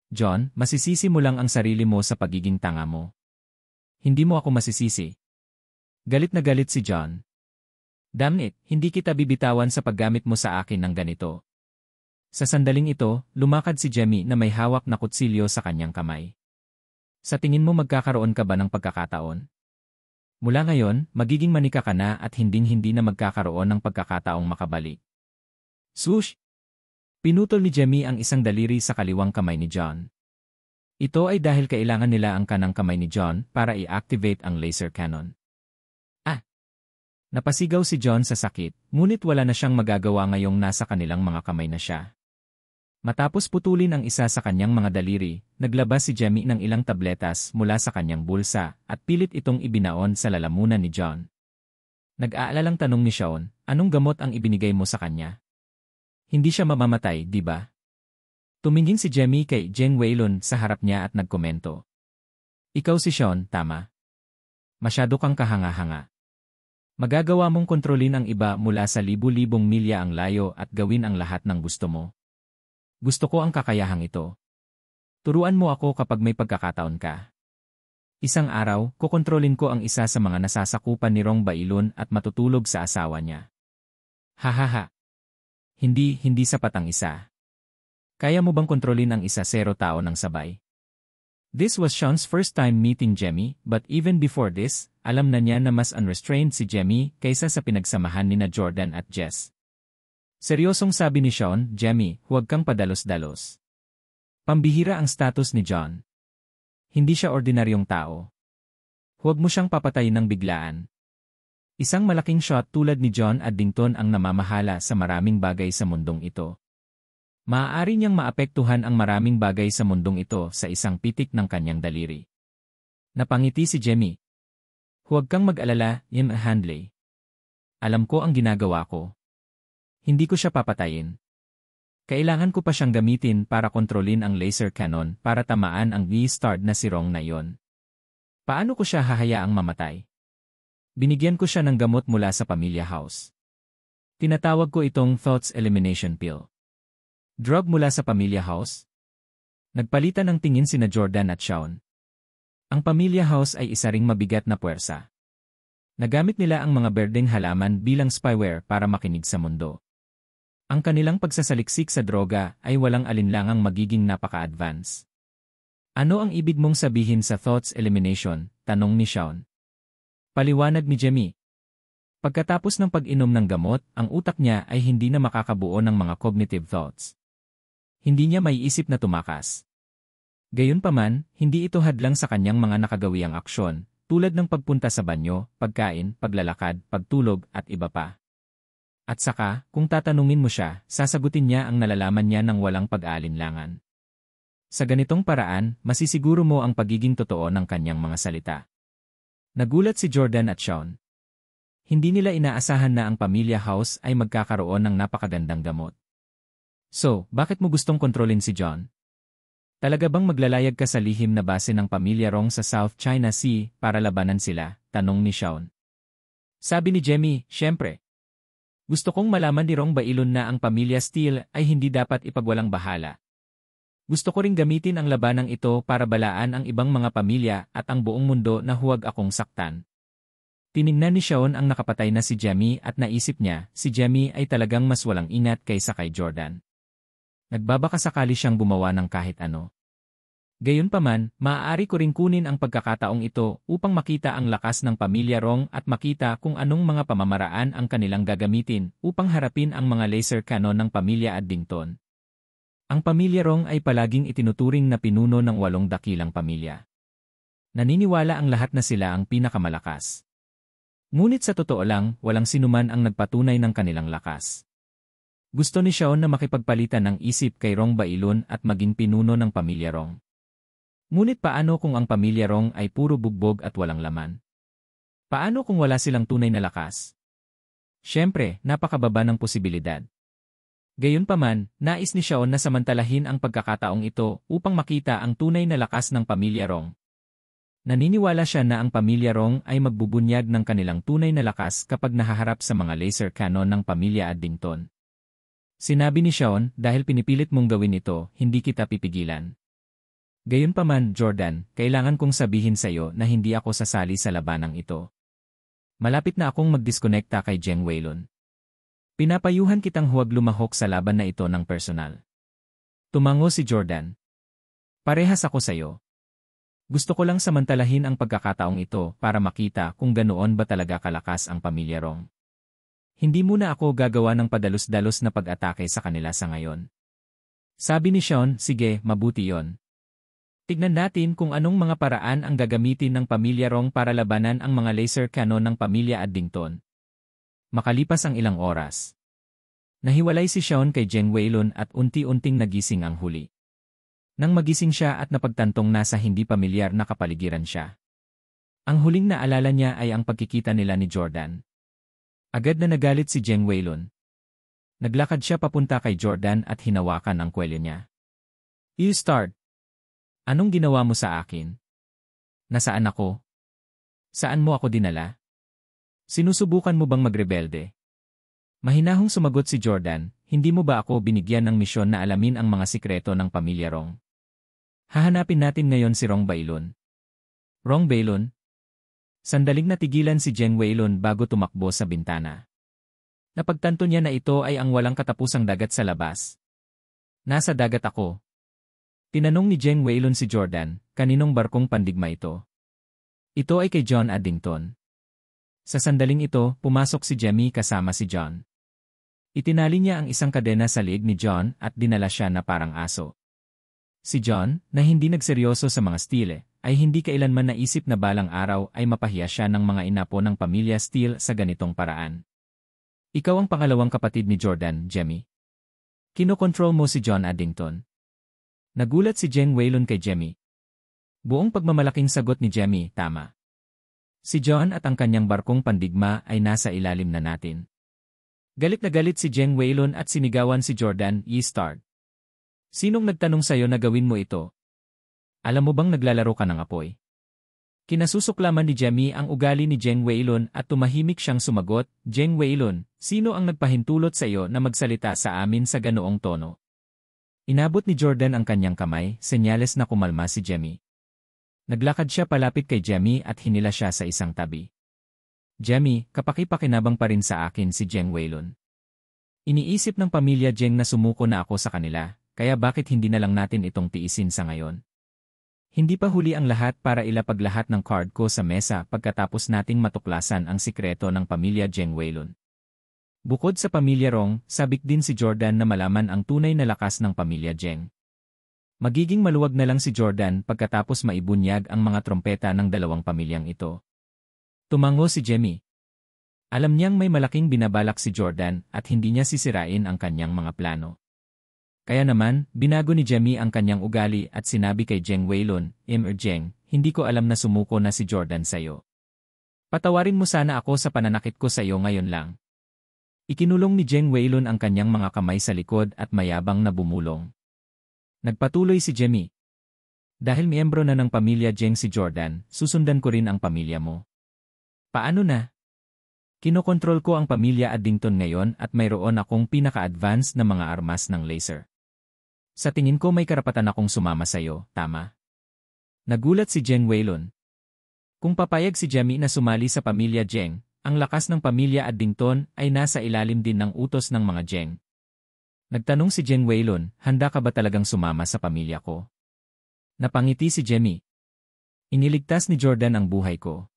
John, masisisi mo lang ang sarili mo sa pagiging tanga mo. Hindi mo ako masisisi. Galit na galit si John. Damn it, hindi kita bibitawan sa paggamit mo sa akin ng ganito. Sa sandaling ito, lumakad si Jemmy na may hawak na kutsilyo sa kanyang kamay. Sa tingin mo magkakaroon ka ba ng pagkakataon? Mula ngayon, magiging manika ka na at hinding-hindi na magkakaroon ng pagkakataong makabalik. Swoosh! Pinutol ni Jemmy ang isang daliri sa kaliwang kamay ni John. Ito ay dahil kailangan nila ang kanang kamay ni John para i-activate ang laser cannon. Napasigaw si John sa sakit, ngunit wala na siyang magagawa ngayong nasa kanilang mga kamay na siya. Matapos putulin ang isa sa kanyang mga daliri, naglabas si Jemmy ng ilang tabletas mula sa kanyang bulsa at pilit itong ibinaon sa lalamunan ni John. Nag-aalalang tanong ni Sean, anong gamot ang ibinigay mo sa kanya? Hindi siya mamamatay, di ba? Tumingin si Jemmy kay Jeng Weilun sa harap niya at nagkomento. Ikaw si Sean, tama. Masyado kang kahanga-hanga. Magagawa mong kontrolin ang iba mula sa libu-libong milya ang layo at gawin ang lahat ng gusto mo. Gusto ko ang kakayahang ito. Turuan mo ako kapag may pagkakataon ka. Isang araw, kukontrolin ko ang isa sa mga nasasakupan ni Rong Bailun at matutulog sa asawa niya. Hahaha. Hindi sapat ang isa. Kaya mo bang kontrolin ang isa 0 tao ng sabay? This was Sean's first time meeting Jemmy, but even before this, alam na niya na mas unrestrained si Jemmy kaysa sa pinagsamahan nina Jordan at Jess. Seryosong sabi ni Sean, Jemmy, huwag kang padalos-dalos. Pambihira ang status ni John. Hindi siya ordinaryong tao. Huwag mo siyang papatayin ng biglaan. Isang malaking shot tulad ni John Addington ang namamahala sa maraming bagay sa mundong ito. Maaari niyang maapektuhan ang maraming bagay sa mundong ito sa isang pitik ng kanyang daliri. Napangiti si Jemmy. Huwag kang mag-alala, Im Handley. Alam ko ang ginagawa ko. Hindi ko siya papatayin. Kailangan ko pa siyang gamitin para kontrolin ang laser cannon para tamaan ang V-Star na si Rong na yon. Paano ko siya hahayaang mamatay? Binigyan ko siya ng gamot mula sa Pamilya House. Tinatawag ko itong Thoughts Elimination Pill. Drug mula sa Pamilya House? Nagpalitan ng tingin sina Jordan at Sean. Ang Pamilya House ay isa ring mabigat na puwersa. Nagamit nila ang mga berdeng halaman bilang spyware para makinig sa mundo. Ang kanilang pagsasaliksik sa droga ay walang alinlangang magiging napaka-advance. Ano ang ibig mong sabihin sa thoughts elimination? Tanong ni Sean. Paliwanag ni Jemmy. Pagkatapos ng pag-inom ng gamot, ang utak niya ay hindi na makakabuo ng mga cognitive thoughts. Hindi niya maiisip na tumakas. Gayunpaman, hindi ito hadlang sa kanyang mga nakagawiang aksyon, tulad ng pagpunta sa banyo, pagkain, paglalakad, pagtulog, at iba pa. At saka, kung tatanungin mo siya, sasagutin niya ang nalalaman niya ng walang pag-aalinlangan. Sa ganitong paraan, masisiguro mo ang pagiging totoo ng kanyang mga salita. Nagulat si Jordan at Sean. Hindi nila inaasahan na ang Pamilya House ay magkakaroon ng napakagandang gamot. So, bakit mo gustong kontrolin si John? Talaga bang maglalayag ka sa lihim na base ng Pamilya Rong sa South China Sea para labanan sila? Tanong ni Sean. Sabi ni Jemmy, syempre. Gusto kong malaman ni Rong Bailun na ang Pamilya Steele ay hindi dapat ipagwalang bahala. Gusto ko ring gamitin ang labanang ito para balaan ang ibang mga pamilya at ang buong mundo na huwag akong saktan. Tiningnan ni Sean ang nakapatay na si Jamie at naisip niya, si Jamie ay talagang mas walang ingat kaysa kay Jordan. Nagbabakasakali siyang gumawa ng kahit ano. Gayunpaman, maaari ko ring kunin ang pagkakataong ito upang makita ang lakas ng pamilya Rong at makita kung anong mga pamamaraan ang kanilang gagamitin upang harapin ang mga laser cannon ng pamilya Addington. Ang pamilya Rong ay palaging itinuturing na pinuno ng 8 dakilang pamilya. Naniniwala ang lahat na sila ang pinakamalakas. Ngunit sa totoo lang, walang sinuman ang nagpatunay ng kanilang lakas. Gusto ni Sean na makipagpalitan ng isip kay Rong Bailon at maging pinuno ng pamilya Rong. Ngunit paano kung ang pamilya Rong ay puro bugbog at walang laman? Paano kung wala silang tunay na lakas? Siyempre, napakababa ng posibilidad. Gayunpaman, nais ni Sean na samantalahin ang pagkakataong ito upang makita ang tunay na lakas ng pamilya Rong. Naniniwala siya na ang pamilya Rong ay magbubunyag ng kanilang tunay na lakas kapag nahaharap sa mga laser cannon ng pamilya Addington. Sinabi ni Sean, dahil pinipilit mong gawin ito, hindi kita pipigilan. Gayunpaman, Jordan, kailangan kong sabihin sa iyo na hindi ako sasali sa labanang ito. Malapit na akong magdiskonekta kay Jeng Weilun. Pinapayuhan kitang huwag lumahok sa laban na ito ng personal. Tumango si Jordan. Parehas ako sa iyo. Gusto ko lang samantalahin ang pagkakataong ito para makita kung ganoon ba talaga kalakas ang pamilya Rong. Hindi muna ako gagawa ng padalos-dalos na pag-atake sa kanila sa ngayon. Sabi ni Sean, sige, mabuti yon. Tignan natin kung anong mga paraan ang gagamitin ng pamilya Rong para labanan ang mga laser cannon ng pamilya Addington. Makalipas ang ilang oras, nahiwalay si Sean kay Jeng Weilun at unti-unting nagising ang huli. Nang magising siya at napagtantong nasa hindi pamilyar na kapaligiran siya. Ang huling naalala niya ay ang pagkikita nila ni Jordan. Agad na nagalit si Jeng Weilun. Naglakad siya papunta kay Jordan at hinawakan ang kwelyo niya. You start. Anong ginawa mo sa akin? Nasaan ako? Saan mo ako dinala? Sinusubukan mo bang magrebelde? Mahinahong sumagot si Jordan, hindi mo ba ako binigyan ng misyon na alamin ang mga sikreto ng pamilya Rong? Hahanapin natin ngayon si Rong Bailon. Rong Bailon? Sandaling natigilan si Jeng Weilun bago tumakbo sa bintana. Napagtanto niya na ito ay ang walang katapusang dagat sa labas. Nasa dagat ako. Tinanong ni Jeng Weilun si Jordan, kaninong barkong pandigma ito? Ito ay kay John Addington. Sa sandaling ito, pumasok si Jamie kasama si John. Itinali niya ang isang kadena sa liig ni John at dinala siya na parang aso. Si John, na hindi nagseryoso sa mga Steele, ay hindi kailanman naisip na balang araw ay mapahiya siya ng mga inapo ng pamilya Steele sa ganitong paraan. Ikaw ang pangalawang kapatid ni Jordan, Jamie. Kinokontrol mo si John Addington. Nagulat si Jeng Weilun kay Jamie. Buong pagmamalaking sagot ni Jamie, tama. Si John at ang kanyang barkong pandigma ay nasa ilalim na natin. Galit na galit si Jeng Weilun at sinigawan si Jordan, "Ye-start. Sinong nagtanong sa'yo na gawin mo ito? Alam mo bang naglalaro ka ng apoy?" Kinasusuklaman ni Jamie ang ugali ni Jeng Weilun at tumahimik siyang sumagot, "Jeng Weilun, sino ang nagpahintulot sa iyo na magsalita sa amin sa ganoong tono?" Inabot ni Jordan ang kanyang kamay, senyales na kumalma si Jamie. Naglakad siya palapit kay Jamie at hinila siya sa isang tabi. Jamie, kapaki-pakinabang pa rin sa akin si Jeng Weilun. Iniisip ng pamilya Jeng na sumuko na ako sa kanila, kaya bakit hindi na lang natin itong tiisin sa ngayon? Hindi pa huli ang lahat para ilapag lahat ng card ko sa mesa pagkatapos nating matuklasan ang sikreto ng pamilya Jeng Weilun. Bukod sa pamilya Rong, sabik din si Jordan na malaman ang tunay na lakas ng pamilya Jeng. Magiging maluwag na lang si Jordan pagkatapos maibunyag ang mga trompeta ng dalawang pamilyang ito. Tumango si Jamie. Alam niyang may malaking binabalak si Jordan at hindi niya sisirain ang kanyang mga plano. Kaya naman, binago ni Jamie ang kanyang ugali at sinabi kay Jeng Weilun, Jeng, hindi ko alam na sumuko na si Jordan sa'yo. Patawarin mo sana ako sa pananakit ko sa iyo ngayon lang. Ikinulong ni Jeng Weilun ang kanyang mga kamay sa likod at mayabang na bumulong. Nagpatuloy si Jamie. Dahil miyembro na ng pamilya Jeng si Jordan, susundan ko rin ang pamilya mo. Paano na? Kinokontrol ko ang pamilya Addington ngayon at mayroon akong pinaka-advanced na mga armas ng laser. Sa tingin ko may karapatan akong sumama sa'yo, tama? Nagulat si Jeng Weilun. Kung papayag si Jamie na sumali sa pamilya Jeng, ang lakas ng pamilya Addington ay nasa ilalim din ng utos ng mga Jeng. Nagtanong si Jeng Weilun, handa ka ba talagang sumama sa pamilya ko? Napangiti si Jamie. Iniligtas ni Jordan ang buhay ko.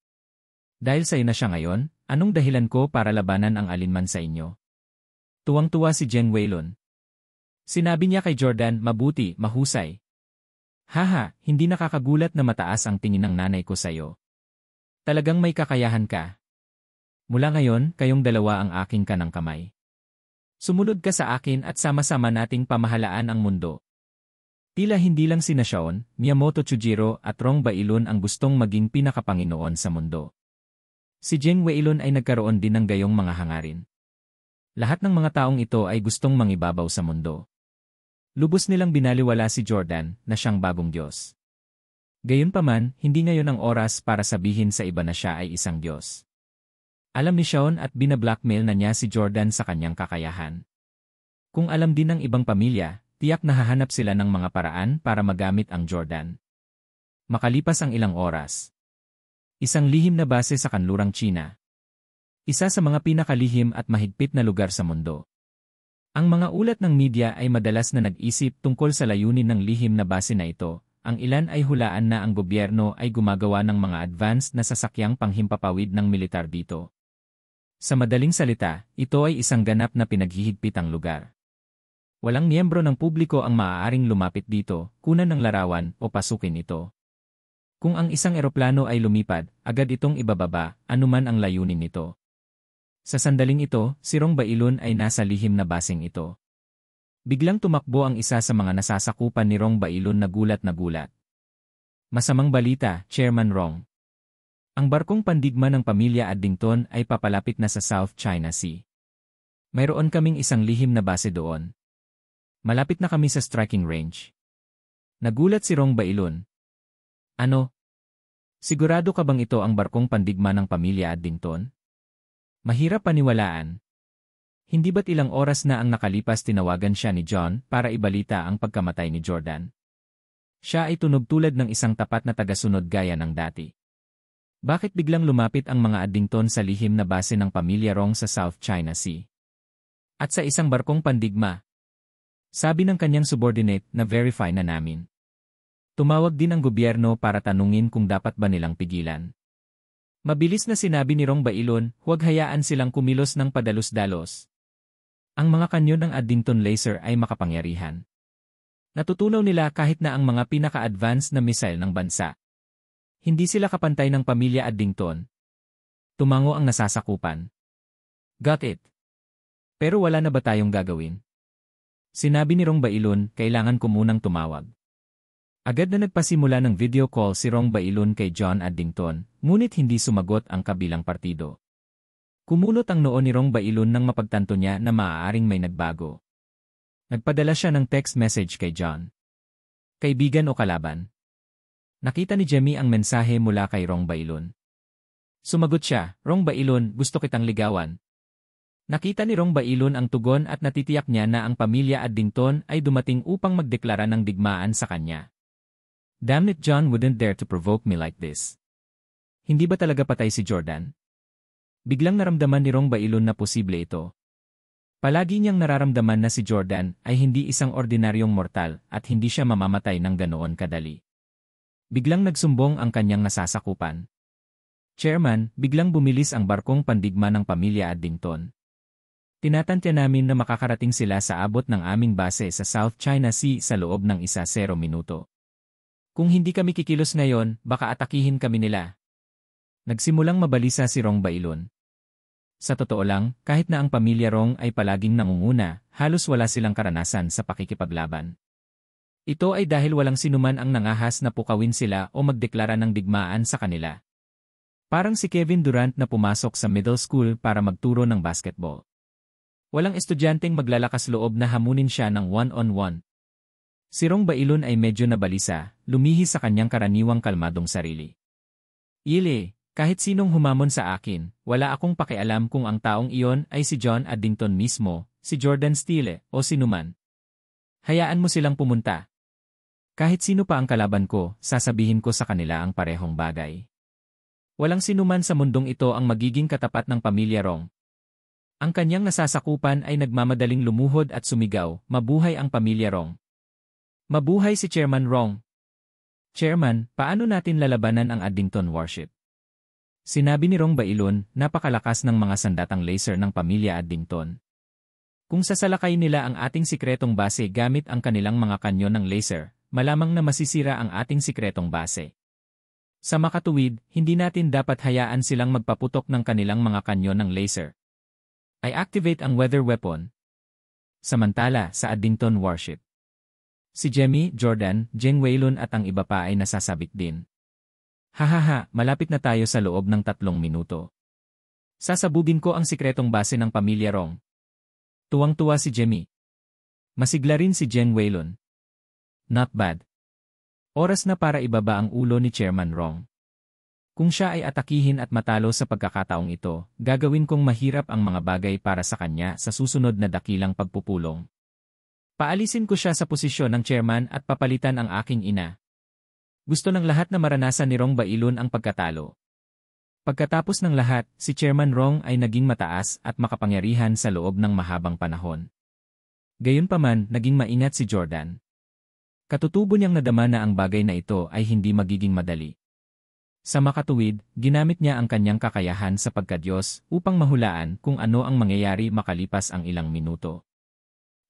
Dahil sa'yo na siya ngayon, anong dahilan ko para labanan ang alinman sa inyo? Tuwang-tuwa si Jeng Weilun. Sinabi niya kay Jordan, mabuti, mahusay. Haha, hindi nakakagulat na mataas ang tingin ng nanay ko sa'yo. Talagang may kakayahan ka. Mula ngayon, kayong dalawa ang aking kanang kamay. Sumunod ka sa akin at sama-sama nating pamahalaan ang mundo. Tila hindi lang sina Shaon, Miyamoto Chujiro at Rong Bailun ang gustong maging pinakapanginoon sa mundo. Si Jeng Weilun ay nagkaroon din ng gayong mga hangarin. Lahat ng mga taong ito ay gustong mangibabaw sa mundo. Lubos nilang binaliwala si Jordan na siyang bagong Diyos. Gayunpaman, hindi ngayon ang oras para sabihin sa iba na siya ay isang Diyos. Alam ni Shaon at binablackmail na niya si Jordan sa kanyang kakayahan. Kung alam din ng ibang pamilya, tiyak na hahanap sila ng mga paraan para magamit ang Jordan. Makalipas ang ilang oras. Isang lihim na base sa kanlurang China. Isa sa mga pinakalihim at mahigpit na lugar sa mundo. Ang mga ulat ng media ay madalas na nag-isip tungkol sa layunin ng lihim na base na ito. Ang ilan ay hulaan na ang gobyerno ay gumagawa ng mga advanced na sasakyang panghimpapawid ng militar dito. Sa madaling salita, ito ay isang ganap na pinaghihigpitang lugar. Walang miyembro ng publiko ang maaaring lumapit dito, kunan ng larawan o pasukin ito. Kung ang isang eroplano ay lumipad, agad itong ibababa, anuman ang layunin nito. Sa sandaling ito, si Rong Bailun ay nasa lihim na basing ito. Biglang tumakbo ang isa sa mga nasasakupan ni Rong Bailun na gulat na gulat. Masamang balita, Chairman Rong. Ang barkong pandigma ng pamilya Addington ay papalapit na sa South China Sea. Mayroon kaming isang lihim na base doon. Malapit na kami sa striking range. Nagulat si Rong Bailun. Ano? Sigurado ka bang ito ang barkong pandigma ng pamilya Addington? Mahirap paniwalaan. Hindi ba't ilang oras na ang nakalipas tinawagan siya ni John para ibalita ang pagkamatay ni Jordan? Siya ay tunog tulad ng isang tapat na tagasunod gaya ng dati. Bakit biglang lumapit ang mga Addington sa lihim na base ng pamilya Rong sa South China Sea? At sa isang barkong pandigma? Sabi ng kanyang subordinate na verify na namin. Tumawag din ang gobyerno para tanungin kung dapat ba nilang pigilan. Mabilis na sinabi ni Rong Bailun, huwag hayaan silang kumilos ng padalos-dalos. Ang mga kanyon ng Addington laser ay makapangyarihan. Natutunaw nila kahit na ang mga pinaka-advanced na missile ng bansa. Hindi sila kapantay ng pamilya Addington. Tumango ang nasasakupan. Got it. Pero wala na ba tayong gagawin? Sinabi ni Rong Bailun, kailangan ko munang tumawag. Agad na nagpasimula ng video call si Rong Bailun kay John Addington, ngunit hindi sumagot ang kabilang partido. Kumunot ang noo ni Rong Bailun nang mapagtanto niya na maaaring may nagbago. Nagpadala siya ng text message kay John. Kaibigan o kalaban? Nakita ni Jamie ang mensahe mula kay Rong Bailun. Sumagot siya, Rong Bailun, gusto kitang ligawan. Nakita ni Rong Bailun ang tugon at natitiyak niya na ang pamilya Addington ay dumating upang magdeklara ng digmaan sa kanya. Damn it, John wouldn't dare to provoke me like this. Hindi ba talaga patay si Jordan? Biglang naramdaman ni Rong Bailun na posible ito. Palagi niyang nararamdaman na si Jordan ay hindi isang ordinaryong mortal at hindi siya mamamatay ng ganoon kadali. Biglang nagsumbong ang kanyang nasasakupan. Chairman, biglang bumilis ang barkong pandigma ng pamilya Addington. Tinatantya namin na makakarating sila sa abot ng aming base sa South China Sea sa loob ng 1-0 minuto. Kung hindi kami kikilos ngayon, baka atakihin kami nila. Nagsimulang mabalisa si Rong Bailun. Sa totoo lang, kahit na ang pamilya Rong ay palaging nangunguna, halos wala silang karanasan sa pakikipaglaban. Ito ay dahil walang sinuman ang nangahas na pukawin sila o magdeklara ng digmaan sa kanila. Parang si Kevin Durant na pumasok sa middle school para magturo ng basketball. Walang estudyanteng maglalakas loob na hamunin siya ng one-on-one. Si Rong Bailun ay medyo nabalisa, lumihi sa kanyang karaniwang kalmadong sarili. Ile, kahit sinong humamon sa akin, wala akong pakialam kung ang taong iyon ay si John Addington mismo, si Jordan Steele, o sinuman. Hayaan mo silang pumunta. Kahit sino pa ang kalaban ko, sasabihin ko sa kanila ang parehong bagay. Walang sinuman sa mundong ito ang magiging katapat ng pamilya Rong. Ang kanyang nasasakupan ay nagmamadaling lumuhod at sumigaw, mabuhay ang pamilya Rong. Mabuhay si Chairman Rong. Chairman, paano natin lalabanan ang Addington Warship? Sinabi ni Rong Bailon, napakalakas ng mga sandatang laser ng pamilya Addington. Kung sasalakay nila ang ating sikretong base gamit ang kanilang mga kanyon ng laser, malamang na masisira ang ating sikretong base. Sa makatuwid, hindi natin dapat hayaan silang magpaputok ng kanilang mga kanyon ng laser. I activate ang weather weapon. Samantala, sa Addington Warship, si Jemmy, Jordan, Jeng Weilun at ang iba pa ay nasasabik din. Hahaha, malapit na tayo sa loob ng 3 minuto. Sasabugin ko ang sikretong base ng pamilya Rong. Tuwang-tuwa si Jemmy. Masigla rin si Jeng Weilun. Not bad. Oras na para ibaba ang ulo ni Chairman Rong. Kung siya ay atakihin at matalo sa pagkakataong ito, gagawin kong mahirap ang mga bagay para sa kanya sa susunod na dakilang pagpupulong. Paalisin ko siya sa posisyon ng chairman at papalitan ang aking ina. Gusto ng lahat na maranasan ni Rong Bailon ang pagkatalo. Pagkatapos ng lahat, si Chairman Rong ay naging mataas at makapangyarihan sa loob ng mahabang panahon. Gayunpaman, naging maingat si Jordan. Katutubo niyang nadama na ang bagay na ito ay hindi magiging madali. Sa makatuwid, ginamit niya ang kanyang kakayahan sa pagkadyos upang mahulaan kung ano ang mangyayari makalipas ang ilang minuto.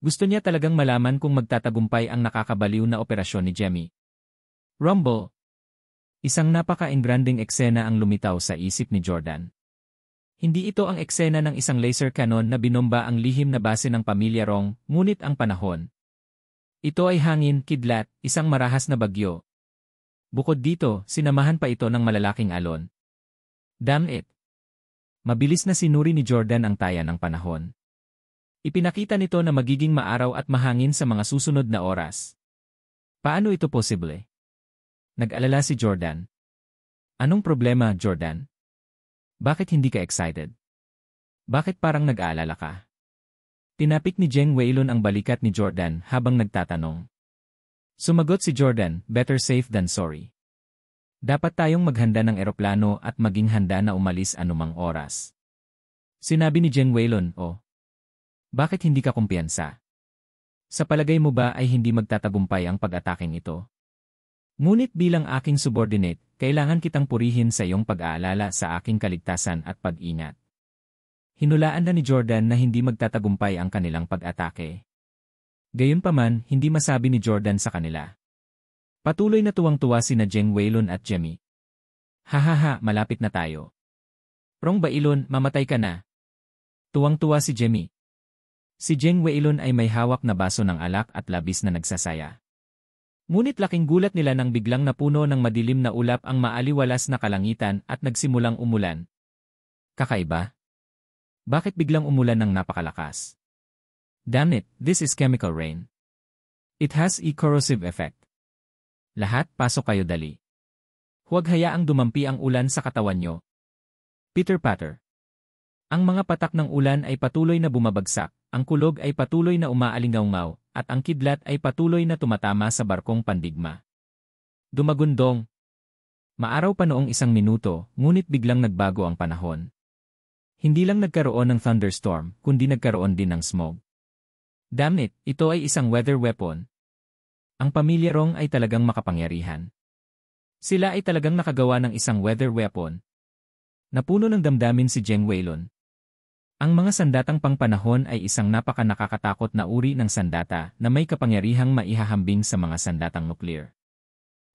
Gusto niya talagang malaman kung magtatagumpay ang nakakabaliw na operasyon ni Jemmy. Rumble. Isang napaka-engranding eksena ang lumitaw sa isip ni Jordan. Hindi ito ang eksena ng isang laser cannon na binomba ang lihim na base ng pamilya Rong, ngunit ang panahon. Ito ay hangin, kidlat, isang marahas na bagyo. Bukod dito, sinamahan pa ito ng malalaking alon. Damn it! Mabilis na sinuri ni Jordan ang taya ng panahon. Ipinakita nito na magiging maaraw at mahangin sa mga susunod na oras. Paano ito posible? Nag-alala si Jordan. Anong problema, Jordan? Bakit hindi ka excited? Bakit parang nag-aalala ka? Tinapik ni Jeng Weilun ang balikat ni Jordan habang nagtatanong. Sumagot si Jordan, better safe than sorry. Dapat tayong maghanda ng eroplano at maging handa na umalis anumang oras. Sinabi ni Jeng Weilun, oh. Bakit hindi ka kumpiyansa? Sa palagay mo ba ay hindi magtatagumpay ang pag-ataking ito? Ngunit bilang aking subordinate, kailangan kitang purihin sa iyong pag-aalala sa aking kaligtasan at pag-ingat. Hinulaan na ni Jordan na hindi magtatagumpay ang kanilang pag-atake. Gayunpaman, hindi masabi ni Jordan sa kanila. Patuloy na tuwang-tuwa sina Jeng Weilun at Jemmy. Hahaha, malapit na tayo. Rong Bailon, mamatay ka na. Tuwang-tuwa si Jemmy. Si Jeng Weilun ay may hawak na baso ng alak at labis na nagsasaya. Ngunit laking gulat nila nang biglang napuno ng madilim na ulap ang maaliwalas na kalangitan at nagsimulang umulan. Kakaiba? Bakit biglang umulan ng napakalakas? Damn it, this is chemical rain. It has a corrosive effect. Lahat, pasok kayo dali. Huwag hayaang dumampi ang ulan sa katawan nyo. Pitter-patter. Ang mga patak ng ulan ay patuloy na bumabagsak, ang kulog ay patuloy na umaalingaw-ngaw, at ang kidlat ay patuloy na tumatama sa barkong pandigma. Dumagundong. Maaraw pa noong 1 minuto, ngunit biglang nagbago ang panahon. Hindi lang nagkaroon ng thunderstorm, kundi nagkaroon din ng smog. Damn it, ito ay isang weather weapon. Ang pamilya Rong ay talagang makapangyarihan. Sila ay talagang nakagawa ng isang weather weapon. Napuno ng damdamin si Jeng Weilun. Ang mga sandatang pangpanahon ay isang napaka-nakakatakot na uri ng sandata na may kapangyarihang maihahambing sa mga sandatang nuklear.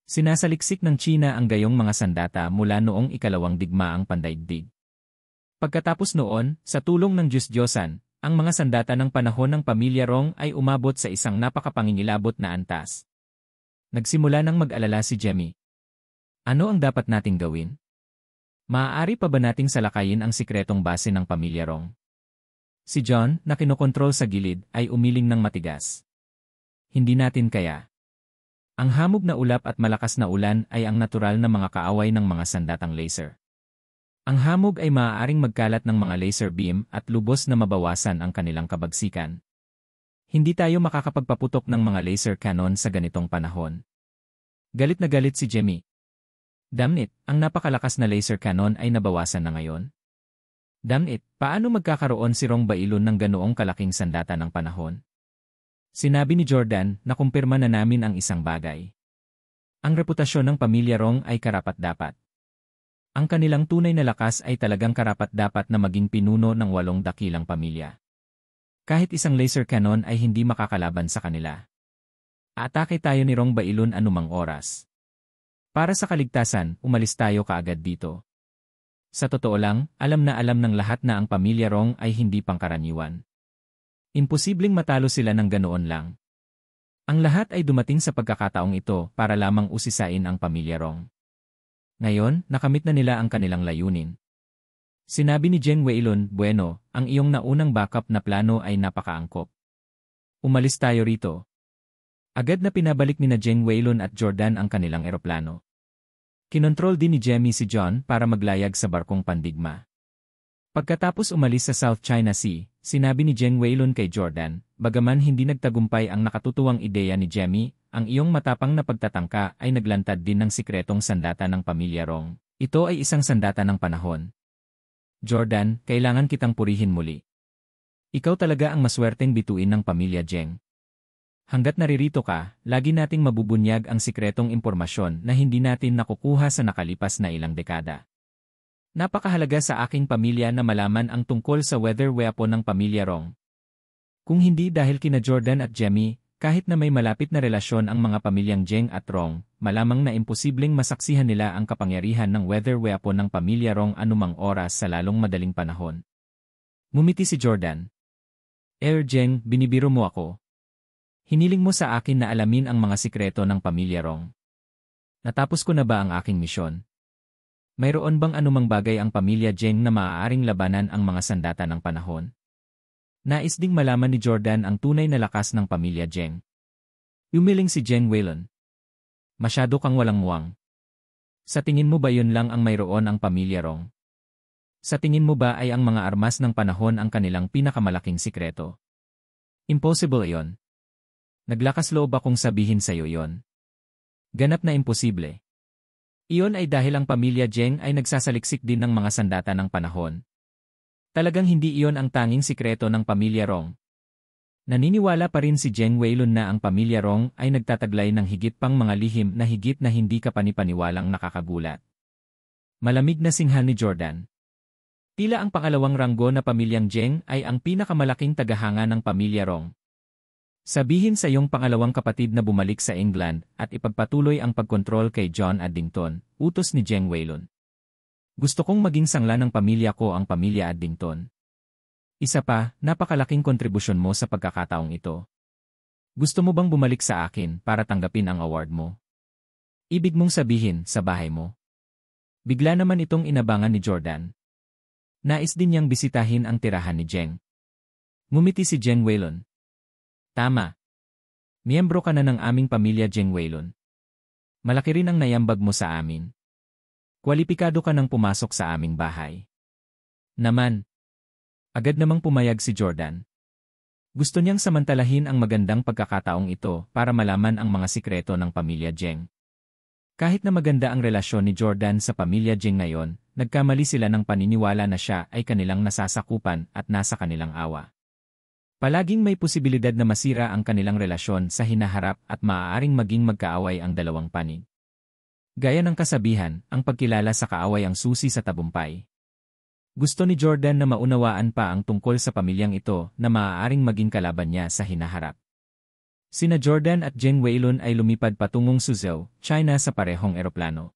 Sinasaliksik ng China ang gayong mga sandata mula noong ikalawang digmaang pandaigdig. Pagkatapos noon, sa tulong ng Diyos-Diyosan, ang mga sandata ng panahon ng pamilya Rong ay umabot sa isang napakapangingilabot na antas. Nagsimula nang mag-alala si Jemmy. Ano ang dapat nating gawin? Maaari pa ba nating salakayin ang sikretong base ng pamilya Rong? Si John, na kinokontrol sa gilid, ay umiling ng matigas. Hindi natin kaya. Ang hamog na ulap at malakas na ulan ay ang natural na mga kaaway ng mga sandatang laser. Ang hamog ay maaaring magkalat ng mga laser beam at lubos na mabawasan ang kanilang kabagsikan. Hindi tayo makakapagpaputok ng mga laser cannon sa ganitong panahon. Galit na galit si Jemmy. Damn it, ang napakalakas na laser cannon ay nabawasan na ngayon. Damn it, paano magkakaroon si Rong Bailon ng ganoong kalaking sandata ng panahon? Sinabi ni Jordan na kumpirma na namin ang isang bagay. Ang reputasyon ng pamilya Rong ay karapat-dapat. Ang kanilang tunay na lakas ay talagang karapat-dapat na maging pinuno ng 8 dakilang pamilya. Kahit isang laser cannon ay hindi makakalaban sa kanila. Aatake tayo ni Rong Bailon anumang oras. Para sa kaligtasan, umalis tayo kaagad dito. Sa totoo lang, alam na alam ng lahat na ang pamilya Rong ay hindi pangkaraniwan. Imposibleng matalo sila ng ganoon lang. Ang lahat ay dumating sa pagkakataong ito para lamang usisain ang pamilya Rong. Ngayon, nakamit na nila ang kanilang layunin. Sinabi ni Jeng Weilun, bueno, ang iyong naunang backup na plano ay napakaangkop. Umalis tayo rito. Agad na pinabalik ni na Jeng Weilun at Jordan ang kanilang eroplano. Kinontrol din ni Jemmy si John para maglayag sa barkong pandigma. Pagkatapos umalis sa South China Sea, sinabi ni Jeng Weilun kay Jordan, bagaman hindi nagtagumpay ang nakatutuwang ideya ni Jemmy, ang iyong matapang na pagtatangka ay naglantad din ng sikretong sandata ng pamilya Rong. Ito ay isang sandata ng panahon. Jordan, kailangan kitang purihin muli. Ikaw talaga ang maswerteng bituin ng pamilya Jeng. Hanggat naririto ka, lagi nating mabubunyag ang sikretong impormasyon na hindi natin nakukuha sa nakalipas na ilang dekada. Napakahalaga sa aking pamilya na malaman ang tungkol sa weather weapon ng pamilya Rong. Kung hindi dahil kina Jordan at Jemmy, kahit na may malapit na relasyon ang mga pamilyang Jeng at Rong, malamang na imposibleng masaksihan nila ang kapangyarihan ng weather weapon ng pamilya Rong anumang oras sa lalong madaling panahon. Ngumiti si Jordan. Jeng, binibiro mo ako. Hiniling mo sa akin na alamin ang mga sikreto ng pamilya Rong. Natapos ko na ba ang aking misyon? Mayroon bang anumang bagay ang pamilya Jeng na maaaring labanan ang mga sandata ng panahon? Nais ding malaman ni Jordan ang tunay na lakas ng pamilya Jeng. Umiling si Jeng Weilun. Masyado kang walang muwang. Sa tingin mo ba yun lang ang mayroon ang pamilya Rong? Sa tingin mo ba ay ang mga armas ng panahon ang kanilang pinakamalaking sikreto? Impossible iyon. Naglakas loob akong sabihin sa iyo yon. Ganap na imposible. Iyon ay dahil ang pamilya Jeng ay nagsasaliksik din ng mga sandata ng panahon. Talagang hindi iyon ang tanging sikreto ng pamilya Rong. Naniniwala pa rin si Jeng Weilun na ang pamilya Rong ay nagtataglay ng higit pang mga lihim na higit na hindi kapanipaniwalang nakakagulat. Malamig na singhal ni Jordan. Tila ang pangalawang ranggo na pamilyang Jeng ay ang pinakamalaking tagahanga ng pamilya Rong. Sabihin sa iyong pangalawang kapatid na bumalik sa England at ipagpatuloy ang pagkontrol kay John Addington, utos ni Jeng Weilun. Gusto kong maging sangla ng pamilya ko ang pamilya Addington. Isa pa, napakalaking kontribusyon mo sa pagkakataong ito. Gusto mo bang bumalik sa akin para tanggapin ang award mo? Ibig mong sabihin sa bahay mo. Bigla naman itong inabangan ni Jordan. Nais din niyang bisitahin ang tirahan ni Jeng. Ngumiti si Jeng Weilun. Tama. Miyembro ka na ng aming pamilya Jeng Weilun. Malaki rin ang naiambag mo sa amin. Kwalipikado ka ng pumasok sa aming bahay. Naman. Agad namang pumayag si Jordan. Gusto niyang samantalahin ang magandang pagkakataong ito para malaman ang mga sikreto ng pamilya Jeng. Kahit na maganda ang relasyon ni Jordan sa pamilya Jeng ngayon, nagkamali sila ng paniniwala na siya ay kanilang nasasakupan at nasa kanilang awa. Palaging may posibilidad na masira ang kanilang relasyon sa hinaharap at maaaring maging magkaaway ang dalawang panig. Gaya ng kasabihan, ang pagkilala sa kaaway ang susi sa tabumpay. Gusto ni Jordan na maunawaan pa ang tungkol sa pamilyang ito na maaaring maging kalaban niya sa hinaharap. Sina Jordan at Jeng Weilun ay lumipad patungong Suzhou, China sa parehong eroplano.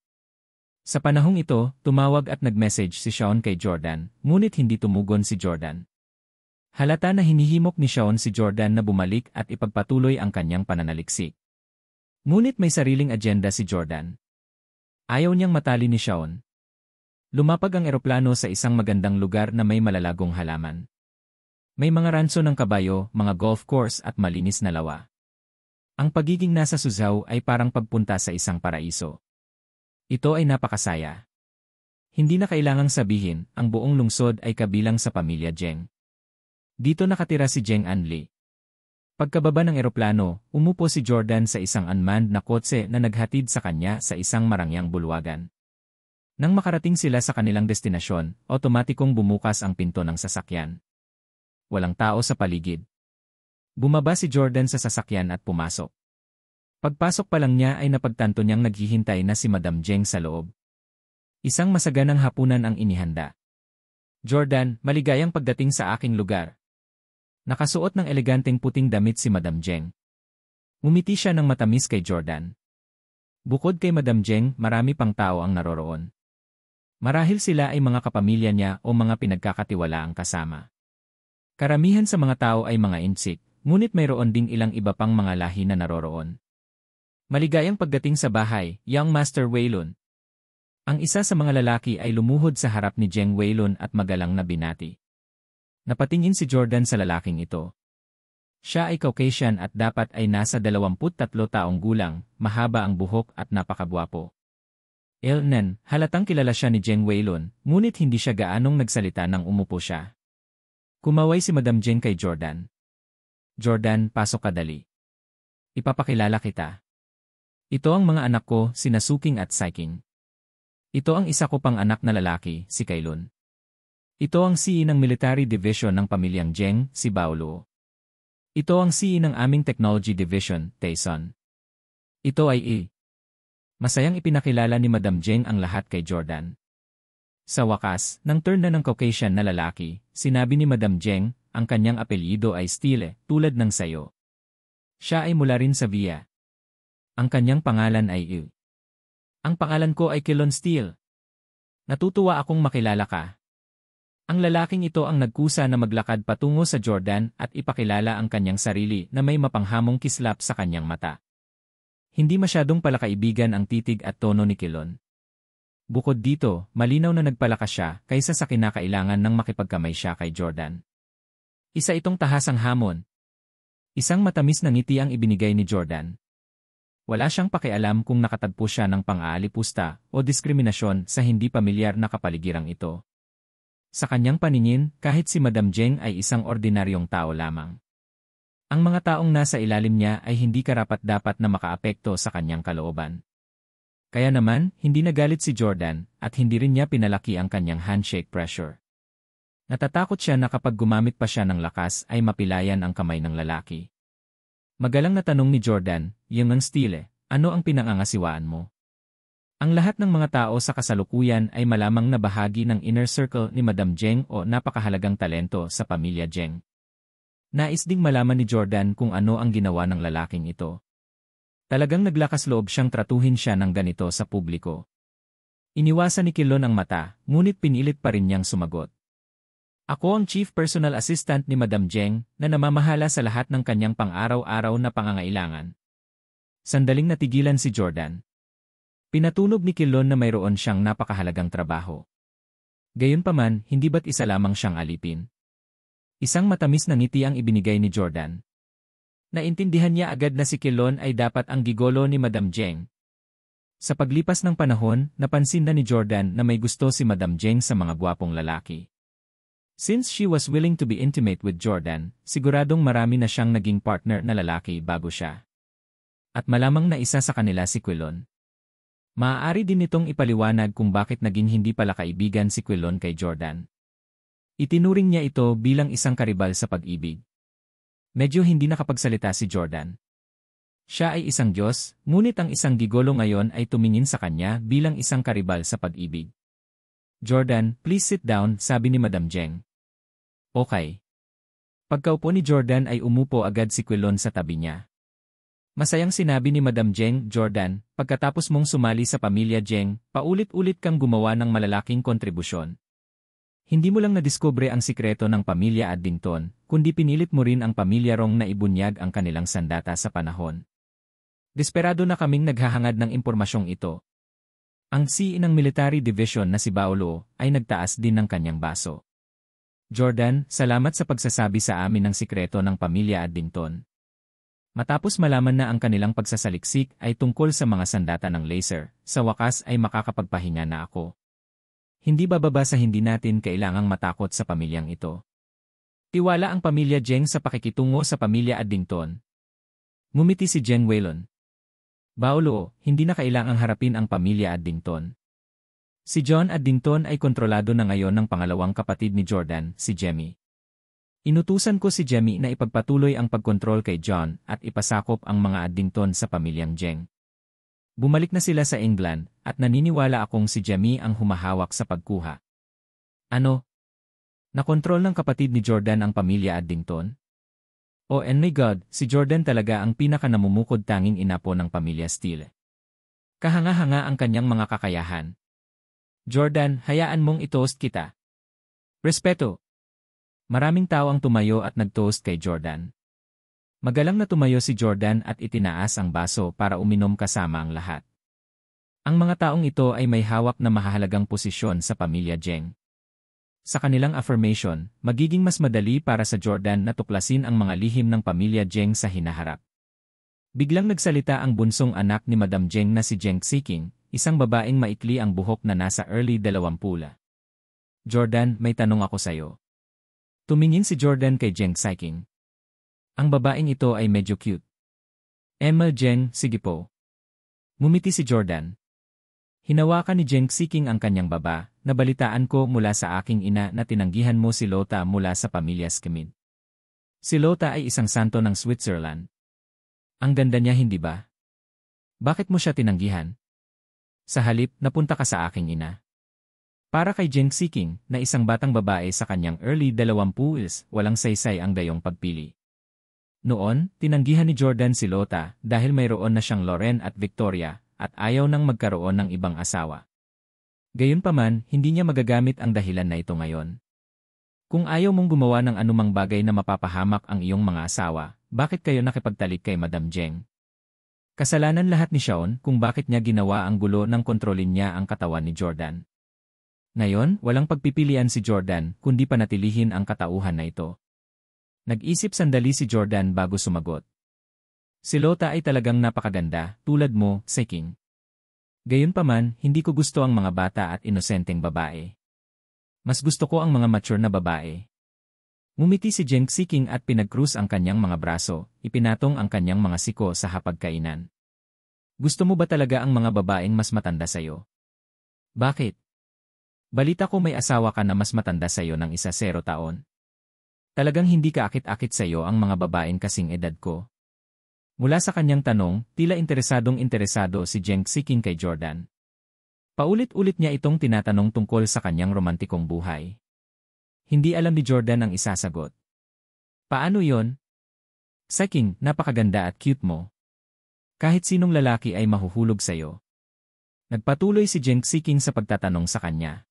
Sa panahong ito, tumawag at nag-message si Sean kay Jordan, ngunit hindi tumugon si Jordan. Halata na hinihimok ni Sean si Jordan na bumalik at ipagpatuloy ang kanyang pananaliksik. Ngunit may sariling agenda si Jordan. Ayaw niyang matali ni Sean. Lumapag ang eroplano sa isang magandang lugar na may malalagong halaman. May mga ranso ng kabayo, mga golf course at malinis na lawa. Ang pagiging nasa Suzhou ay parang pagpunta sa isang paraiso. Ito ay napakasaya. Hindi na kailangang sabihin, ang buong lungsod ay kabilang sa pamilya Jeng. Dito nakatira si Jeng Anli. Pagkababa ng eroplano, umupo si Jordan sa isang unmanned na kotse na naghatid sa kanya sa isang marangyang bulwagan. Nang makarating sila sa kanilang destinasyon, otomatikong bumukas ang pinto ng sasakyan. Walang tao sa paligid. Bumaba si Jordan sa sasakyan at pumasok. Pagpasok pa lang niya ay napagtanto niyang naghihintay na si Madam Zheng sa loob. Isang masaganang hapunan ang inihanda. Jordan, maligayang pagdating sa aking lugar. Nakasuot ng eleganteng puting damit si Madam Zheng. Ngumiti siya ng matamis kay Jordan. Bukod kay Madam Zheng, marami pang tao ang naroroon. Marahil sila ay mga kapamilya niya o mga pinagkakatiwalaang kasama. Karamihan sa mga tao ay mga insik, ngunit mayroon ding ilang iba pang mga lahi na naroroon. Maligayang pagdating sa bahay, Young Master Weilun. Ang isa sa mga lalaki ay lumuhod sa harap ni Zheng Weilun at magalang na binati. Napatingin si Jordan sa lalaking ito. Siya ay Caucasian at dapat ay nasa 23 taong gulang, mahaba ang buhok at napakagwapo. Elnan, halatang kilala siya ni Zheng Weilun, ngunit hindi siya gaanong nagsalita nang umupo siya. Kumaway si Madam Zheng kay Jordan. Jordan, pasok ka dali. Ipapakilala kita. Ito ang mga anak ko, sina Suking at Saiking. Ito ang isa ko pang anak na lalaki, si Kailun. Ito ang CEO ng Military Division ng pamilyang Zheng, si Baoluo. Ito ang CEO ng aming Technology Division, Taeson. Ito ay I. Masayang ipinakilala ni Madam Zheng ang lahat kay Jordan. Sa wakas, nang turn na ng Caucasian na lalaki, sinabi ni Madam Zheng, ang kanyang apelyido ay Steele, tulad ng sayo. Siya ay mula rin sa Via. Ang kanyang pangalan ay I. Ang pangalan ko ay Kilon Steele. Natutuwa akong makilala ka. Ang lalaking ito ang nagkusa na maglakad patungo sa Jordan at ipakilala ang kanyang sarili na may mapanghamong kislap sa kanyang mata. Hindi masyadong palakaibigan ang titig at tono ni Kilon. Bukod dito, malinaw na nagpalakas siya kaysa sa kinakailangan ng makipagkamay siya kay Jordan. Isa itong tahasang hamon. Isang matamis na ngiti ang ibinigay ni Jordan. Wala siyang pakialam kung nakatagpo siya ng pang-aalipusta o diskriminasyon sa hindi pamilyar na kapaligirang ito. Sa kanyang paningin, kahit si Madam Zheng ay isang ordinaryong tao lamang. Ang mga taong nasa ilalim niya ay hindi karapat-dapat na makaapekto sa kanyang kalooban. Kaya naman, hindi nagalit si Jordan at hindi rin niya pinalaki ang kanyang handshake pressure. Natatakot siya na kapag gumamit pa siya ng lakas ay mapilayan ang kamay ng lalaki. Magalang na tanong ni Jordan, Young Steele, ano ang pinangangasiwaan mo? Ang lahat ng mga tao sa kasalukuyan ay malamang na bahagi ng inner circle ni Madam Zheng o napakahalagang talento sa pamilya Zheng. Nais ding malaman ni Jordan kung ano ang ginawa ng lalaking ito. Talagang naglakas loob siyang tratuhin siya ng ganito sa publiko. Iniwasan ni Kilon ang mata, ngunit pinilit pa rin niyang sumagot. Ako ang Chief Personal Assistant ni Madam Zheng na namamahala sa lahat ng kanyang pang-araw-araw na pangangailangan. Sandaling natigilan si Jordan. Pinatunog ni Kilon na mayroon siyang napakahalagang trabaho. Gayunpaman, hindi ba't isa lamang siyang alipin? Isang matamis na ngiti ang ibinigay ni Jordan. Naintindihan niya agad na si Kilon ay dapat ang gigolo ni Madam Zheng. Sa paglipas ng panahon, napansin na ni Jordan na may gusto si Madam Zheng sa mga gwapong lalaki. Since she was willing to be intimate with Jordan, siguradong marami na siyang naging partner na lalaki bago siya. At malamang na isa sa kanila si Kilon. Maaari din nitong ipaliwanag kung bakit naging hindi pala kaibigan si Kilon kay Jordan. Itinuring niya ito bilang isang karibal sa pag-ibig. Medyo hindi nakapagsalita si Jordan. Siya ay isang Diyos, ngunit ang isang gigolo ngayon ay tumingin sa kanya bilang isang karibal sa pag-ibig. Jordan, please sit down, sabi ni Madam Zheng. Okay. Pagkaupo ni Jordan ay umupo agad si Kilon sa tabi niya. Masayang sinabi ni Madam Zheng, Jordan, pagkatapos mong sumali sa pamilya Zheng, paulit-ulit kang gumawa ng malalaking kontribusyon. Hindi mo lang nadiskubre ang sikreto ng pamilya Addington, kundi pinilit mo rin ang pamilya Rong na ibunyag ang kanilang sandata sa panahon. Desperado na kaming naghahangad ng impormasyong ito. Ang CEO ng Military Division na si Baoluo ay nagtaas din ng kanyang baso. Jordan, salamat sa pagsasabi sa amin ng sikreto ng pamilya Addington. Matapos malaman na ang kanilang pagsasaliksik ay tungkol sa mga sandata ng laser, sa wakas ay makakapagpahinga na ako. Hindi bababa sa hindi natin kailangang matakot sa pamilyang ito. Tiwala ang pamilya Jeng sa pakikitungo sa pamilya Addington. Ngumiti si Jeng Waylon. Baulo, hindi na kailangang harapin ang pamilya Addington. Si John Addington ay kontrolado na ngayon ng pangalawang kapatid ni Jordan, si Jemmy. Inutusan ko si Jemmy na ipagpatuloy ang pagkontrol kay John at ipasakop ang mga Addington sa pamilyang Jeng. Bumalik na sila sa England at naniniwala akong si Jemmy ang humahawak sa pagkuha. Ano? Nakontrol ng kapatid ni Jordan ang pamilya Addington? Oh and my God, si Jordan talaga ang pinaka-namumukod tanging inapo ng pamilya Steele. Kahanga-hanga ang kanyang mga kakayahan. Jordan, hayaan mong itoast kita. Respeto. Maraming tao ang tumayo at nag-toast kay Jordan. Magalang na tumayo si Jordan at itinaas ang baso para uminom kasama ang lahat. Ang mga taong ito ay may hawak na mahahalagang posisyon sa pamilya Jeng. Sa kanilang affirmation, magiging mas madali para sa Jordan na tuklasin ang mga lihim ng pamilya Jeng sa hinaharap. Biglang nagsalita ang bunsong anak ni Madam Jeng na si Jeng Xiqing, isang babaeng maikli ang buhok na nasa early 20. Jordan, may tanong ako sa'yo. Tumingin si Jordan kay Jeng Xiqing. Ang babaeng ito ay medyo cute. Emma Jeng, sige po. Ngumiti si Jordan. Hinawakan ni Jeng Xiqing ang kanyang baba, nabalitaan ko mula sa aking ina na tinanggihan mo si Lota mula sa pamilya Schmid. Si Lota ay isang santo ng Switzerland. Ang ganda niya hindi ba? Bakit mo siya tinanggihan? Sa halip, napunta ka sa aking ina. Para kay Jeng Xiqing, na isang batang babae sa kanyang early 20s, walang saysay ang gayong pagpili. Noon, tinanggihan ni Jordan si Lota dahil mayroon na siyang Loren at Victoria at ayaw nang magkaroon ng ibang asawa. Gayunpaman, hindi niya magagamit ang dahilan na ito ngayon. Kung ayaw mong gumawa ng anumang bagay na mapapahamak ang iyong mga asawa, bakit kayo nakipagtalik kay Madam Jeng? Kasalanan lahat ni Shaun kung bakit niya ginawa ang gulo ng kontrolin niya ang katawan ni Jordan. Ngayon, walang pagpipilian si Jordan kundi panatilihin ang katauhan na ito. Nag-isip sandali si Jordan bago sumagot. Si Lota ay talagang napakaganda, tulad mo, Xiqing. Gayunpaman, hindi ko gusto ang mga bata at inosenteng babae. Mas gusto ko ang mga mature na babae. Ngumiti si Jeng Xiqing at pinag-cruise ang kanyang mga braso, ipinatong ang kanyang mga siko sa hapagkainan. Gusto mo ba talaga ang mga babaeng mas matanda sa'yo? Bakit? Balita ko may asawa ka na mas matanda sa'yo ng 10 taon. Talagang hindi ka akit-akit sa'yo ang mga babaeng kasing edad ko. Mula sa kanyang tanong, tila interesado si Jeng Xiqing kay Jordan. Paulit-ulit niya itong tinatanong tungkol sa kanyang romantikong buhay. Hindi alam ni Jordan ang isasagot. Paano yon? Xiqing, napakaganda at cute mo. Kahit sinong lalaki ay mahuhulog sa'yo. Nagpatuloy si Jeng Xiqing sa pagtatanong sa kanya.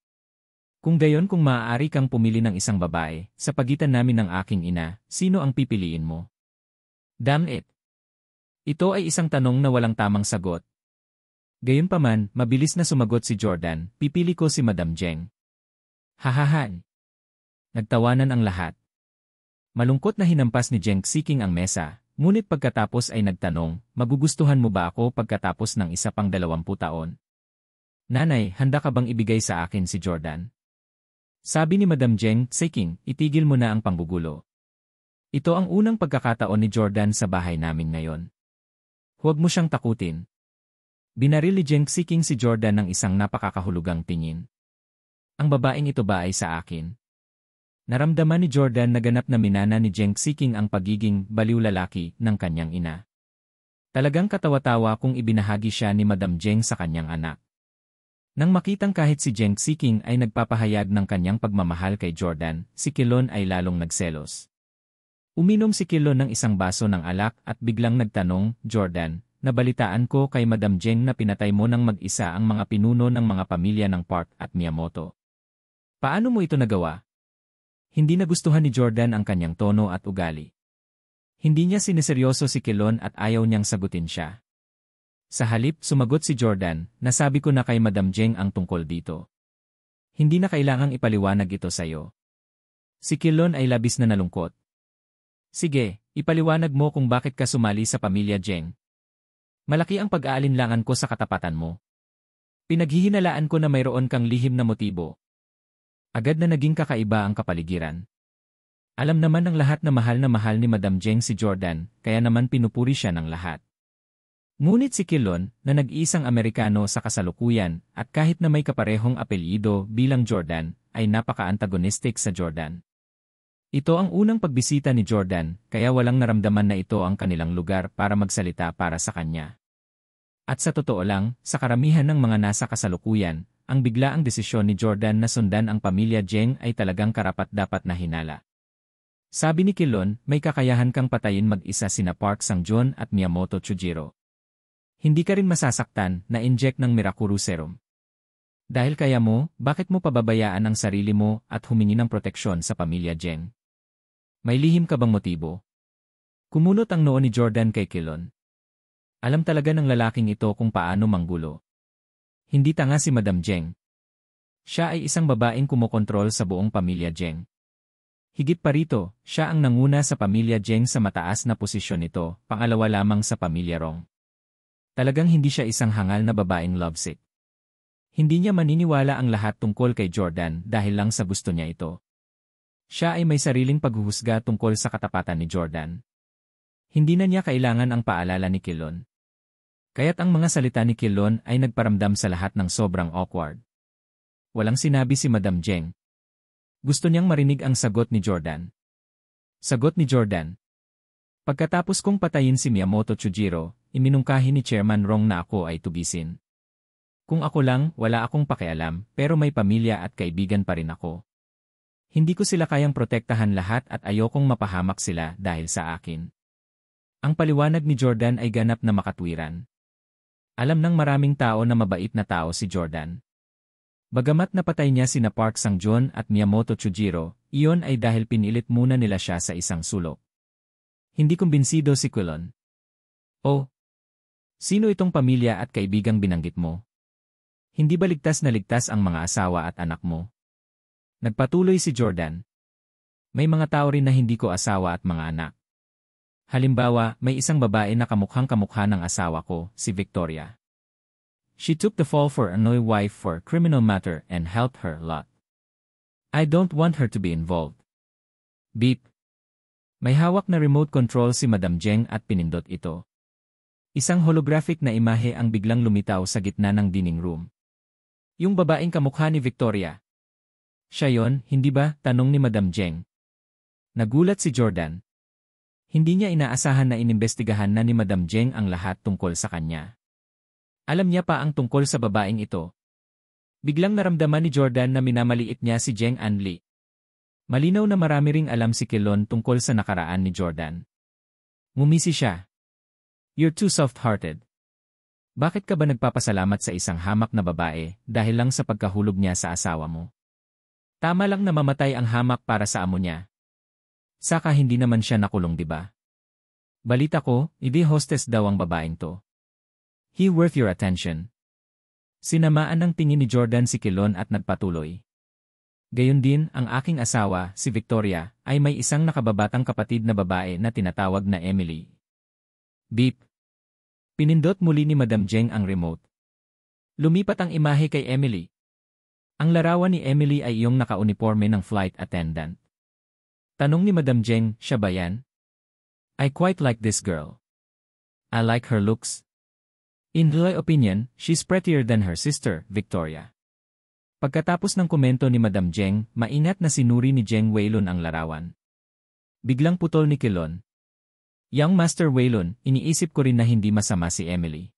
Kung gayon kung maaari kang pumili ng isang babae, sa pagitan namin ng aking ina, sino ang pipiliin mo? Damn it! Ito ay isang tanong na walang tamang sagot. Gayunpaman, mabilis na sumagot si Jordan, pipili ko si Madam Jeng. Hahahan! Nagtawanan ang lahat. Malungkot na hinampas ni Jeng Xiqing ang mesa, ngunit pagkatapos ay nagtanong, magugustuhan mo ba ako pagkatapos ng isa pang 20 taon? Nanay, handa ka bang ibigay sa akin si Jordan? Sabi ni Madam Jeng Xiqing, itigil mo na ang panggugulo. Ito ang unang pagkakataon ni Jordan sa bahay namin ngayon. Huwag mo siyang takutin. Binaril ni Jeng Xiqing si Jordan ng isang napakakahulugang tingin. Ang babaeng ito ba ay sa akin? Naramdaman ni Jordan na ganap na minana ni Jeng Xiqing ang pagiging baliw lalaki ng kanyang ina. Talagang katawa-tawa kung ibinahagi siya ni Madam Jeng sa kanyang anak. Nang makitang kahit si Jeng Xiqing ay nagpapahayag ng kanyang pagmamahal kay Jordan, si Kilon ay lalong nagselos. Uminom si Kilon ng isang baso ng alak at biglang nagtanong, Jordan, nabalitaan ko kay Madam Jeng na pinatay mo ng mag-isa ang mga pinuno ng mga pamilya ng Park at Miyamoto. Paano mo ito nagawa? Hindi nagustuhan ni Jordan ang kanyang tono at ugali. Hindi niya siniseryoso si Kilon at ayaw niyang sagutin siya. Sa halip, sumagot si Jordan, nasabi ko na kay Madam Jeng ang tungkol dito. Hindi na kailangang ipaliwanag ito sa'yo. Si Kilon ay labis na nalungkot. Sige, ipaliwanag mo kung bakit ka sumali sa pamilya Jeng. Malaki ang pag-aalinlangan ko sa katapatan mo. Pinaghihinalaan ko na mayroon kang lihim na motibo. Agad na naging kakaiba ang kapaligiran. Alam naman ng lahat na mahal ni Madam Jeng si Jordan, kaya naman pinupuri siya ng lahat. Ngunit si Kilon, na nag-iisang Amerikano sa kasalukuyan, at kahit na may kaparehong apelyido bilang Jordan, ay napaka-antagonistic sa Jordan. Ito ang unang pagbisita ni Jordan, kaya walang naramdaman na ito ang kanilang lugar para magsalita para sa kanya. At sa totoo lang, sa karamihan ng mga nasa kasalukuyan, ang biglaang desisyon ni Jordan na sundan ang pamilya Jeng ay talagang karapat-dapat na hinala. Sabi ni Kilon, may kakayahan kang patayin mag-isa sina Park Sang-joon at Miyamoto Chujiro. Hindi ka rin masasaktan na inject ng Mirakuru Serum. Dahil kaya mo, bakit mo pababayaan ang sarili mo at humingi ng proteksyon sa pamilya Jeng? May lihim ka bang motibo? Kumunot ang noo ni Jordan kay Kilon. Alam talaga ng lalaking ito kung paano manggulo. Hindi tanga si Madam Jeng. Siya ay isang babaeng kumokontrol sa buong pamilya Jeng. Higit pa rito, siya ang nanguna sa pamilya Jeng sa mataas na posisyon nito, pangalawa lamang sa pamilya Rong. Talagang hindi siya isang hangal na babaeng lovesick. Hindi niya maniniwala ang lahat tungkol kay Jordan dahil lang sa gusto niya ito. Siya ay may sariling paghuhusga tungkol sa katapatan ni Jordan. Hindi na niya kailangan ang paalala ni Kilon. Kaya't ang mga salita ni Kilon ay nagparamdam sa lahat ng sobrang awkward. Walang sinabi si Madam Jeng. Gusto niyang marinig ang sagot ni Jordan. Sagot ni Jordan. Pagkatapos kong patayin si Miyamoto Chujiro, iminungkahi ni Chairman Rong na ako ay tubisin. Kung ako lang, wala akong pakialam, pero may pamilya at kaibigan pa rin ako. Hindi ko sila kayang protektahan lahat at ayokong mapahamak sila dahil sa akin. Ang paliwanag ni Jordan ay ganap na makatwiran. Alam ng maraming tao na mabait na tao si Jordan. Bagamat napatay niya sina Park Sang-joon at Miyamoto Chujiro, iyon ay dahil pinilit muna nila siya sa isang sulok. Hindi kumbinsido si Kilon. Oh, sino itong pamilya at kaibigang binanggit mo? Hindi ba ligtas na ligtas ang mga asawa at anak mo? Nagpatuloy si Jordan. May mga tao rin na hindi ko asawa at mga anak. Halimbawa, may isang babae na kamukhang-kamukha ng asawa ko, si Victoria. She took the fall for a new wife for criminal matter and helped her a lot. I don't want her to be involved. Beep. May hawak na remote control si Madam Jeng at pinindot ito. Isang holographic na imahe ang biglang lumitaw sa gitna ng dining room. Yung babaeng kamukha ni Victoria. Siya yon, hindi ba? Tanong ni Madam Jeng. Nagulat si Jordan. Hindi niya inaasahan na inimbestigahan na ni Madam Jeng ang lahat tungkol sa kanya. Alam niya pa ang tungkol sa babaeng ito. Biglang naramdaman ni Jordan na minamaliit niya si Jeng Anli. Malinaw na marami ring alam si Kilon tungkol sa nakaraan ni Jordan. Ngumisi siya. You're too soft-hearted. Bakit ka ba nagpapasalamat sa isang hamak na babae dahil lang sa pagkahulog niya sa asawa mo? Tama lang na mamatay ang hamak para sa amo niya. Saka hindi naman siya nakulong, diba? Balita ko, hostess daw ang babaeng to. He worth your attention. Sinamaan ng tingin ni Jordan si Kilon at nagpatuloy. Gayon din, ang aking asawa, si Victoria, ay may isang nakababatang kapatid na babae na tinatawag na Emily. Beep. Pinindot muli ni Madam Jeng ang remote. Lumipat ang imahe kay Emily. Ang larawan ni Emily ay iyong nakauniforme ng flight attendant. Tanong ni Madam Jeng, siya ba yan? I quite like this girl. I like her looks. In my opinion, she's prettier than her sister, Victoria. Pagkatapos ng komento ni Madam Jeng, maingat na sinuri ni Jeng Weilun ang larawan. Biglang putol ni Kilon. Young Master Weilun, iniisip ko rin na hindi masama si Emily.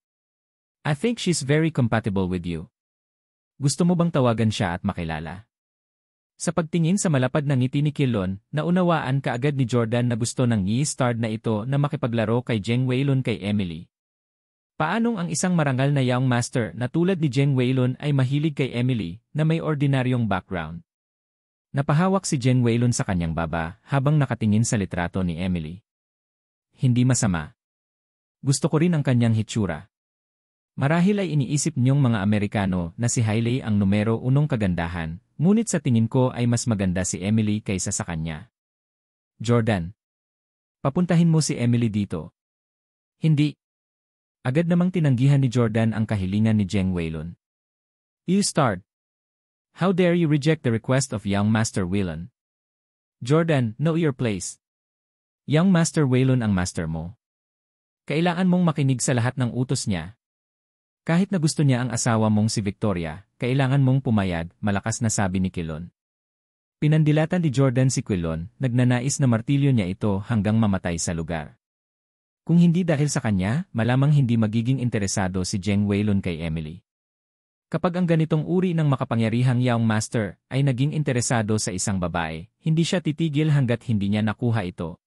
I think she's very compatible with you. Gusto mo bang tawagan siya at makilala? Sa pagtingin sa malapad na ngiti ni Kilon, naunawaan kaagad ni Jordan na gusto ng yi-starred na ito na makipaglaro kay Jeng Weilun kay Emily. Paanong ang isang marangal na young master na tulad ni Jeng Weilun ay mahilig kay Emily na may ordinaryong background? Napahawak si Jeng Weilun sa kanyang baba habang nakatingin sa litrato ni Emily. Hindi masama. Gusto ko rin ang kanyang hitsura. Marahil ay iniisip niyong mga Amerikano na si Hailey ang numero unong kagandahan, ngunit sa tingin ko ay mas maganda si Emily kaysa sa kanya. Jordan. Papuntahin mo si Emily dito. Hindi. Agad namang tinanggihan ni Jordan ang kahilingan ni Jeng Weilun. You start. How dare you reject the request of young Master Weilun? Jordan, know your place. Young Master Waylon ang master mo. Kailangan mong makinig sa lahat ng utos niya. Kahit na gusto niya ang asawa mong si Victoria, kailangan mong pumayag, malakas na sabi ni Quilon. Pinandilatan ni Jordan si Quilon, nagnanais na martilyo niya ito hanggang mamatay sa lugar. Kung hindi dahil sa kanya, malamang hindi magiging interesado si Jeng Waylon kay Emily. Kapag ang ganitong uri ng makapangyarihang Young Master ay naging interesado sa isang babae, hindi siya titigil hanggat hindi niya nakuha ito.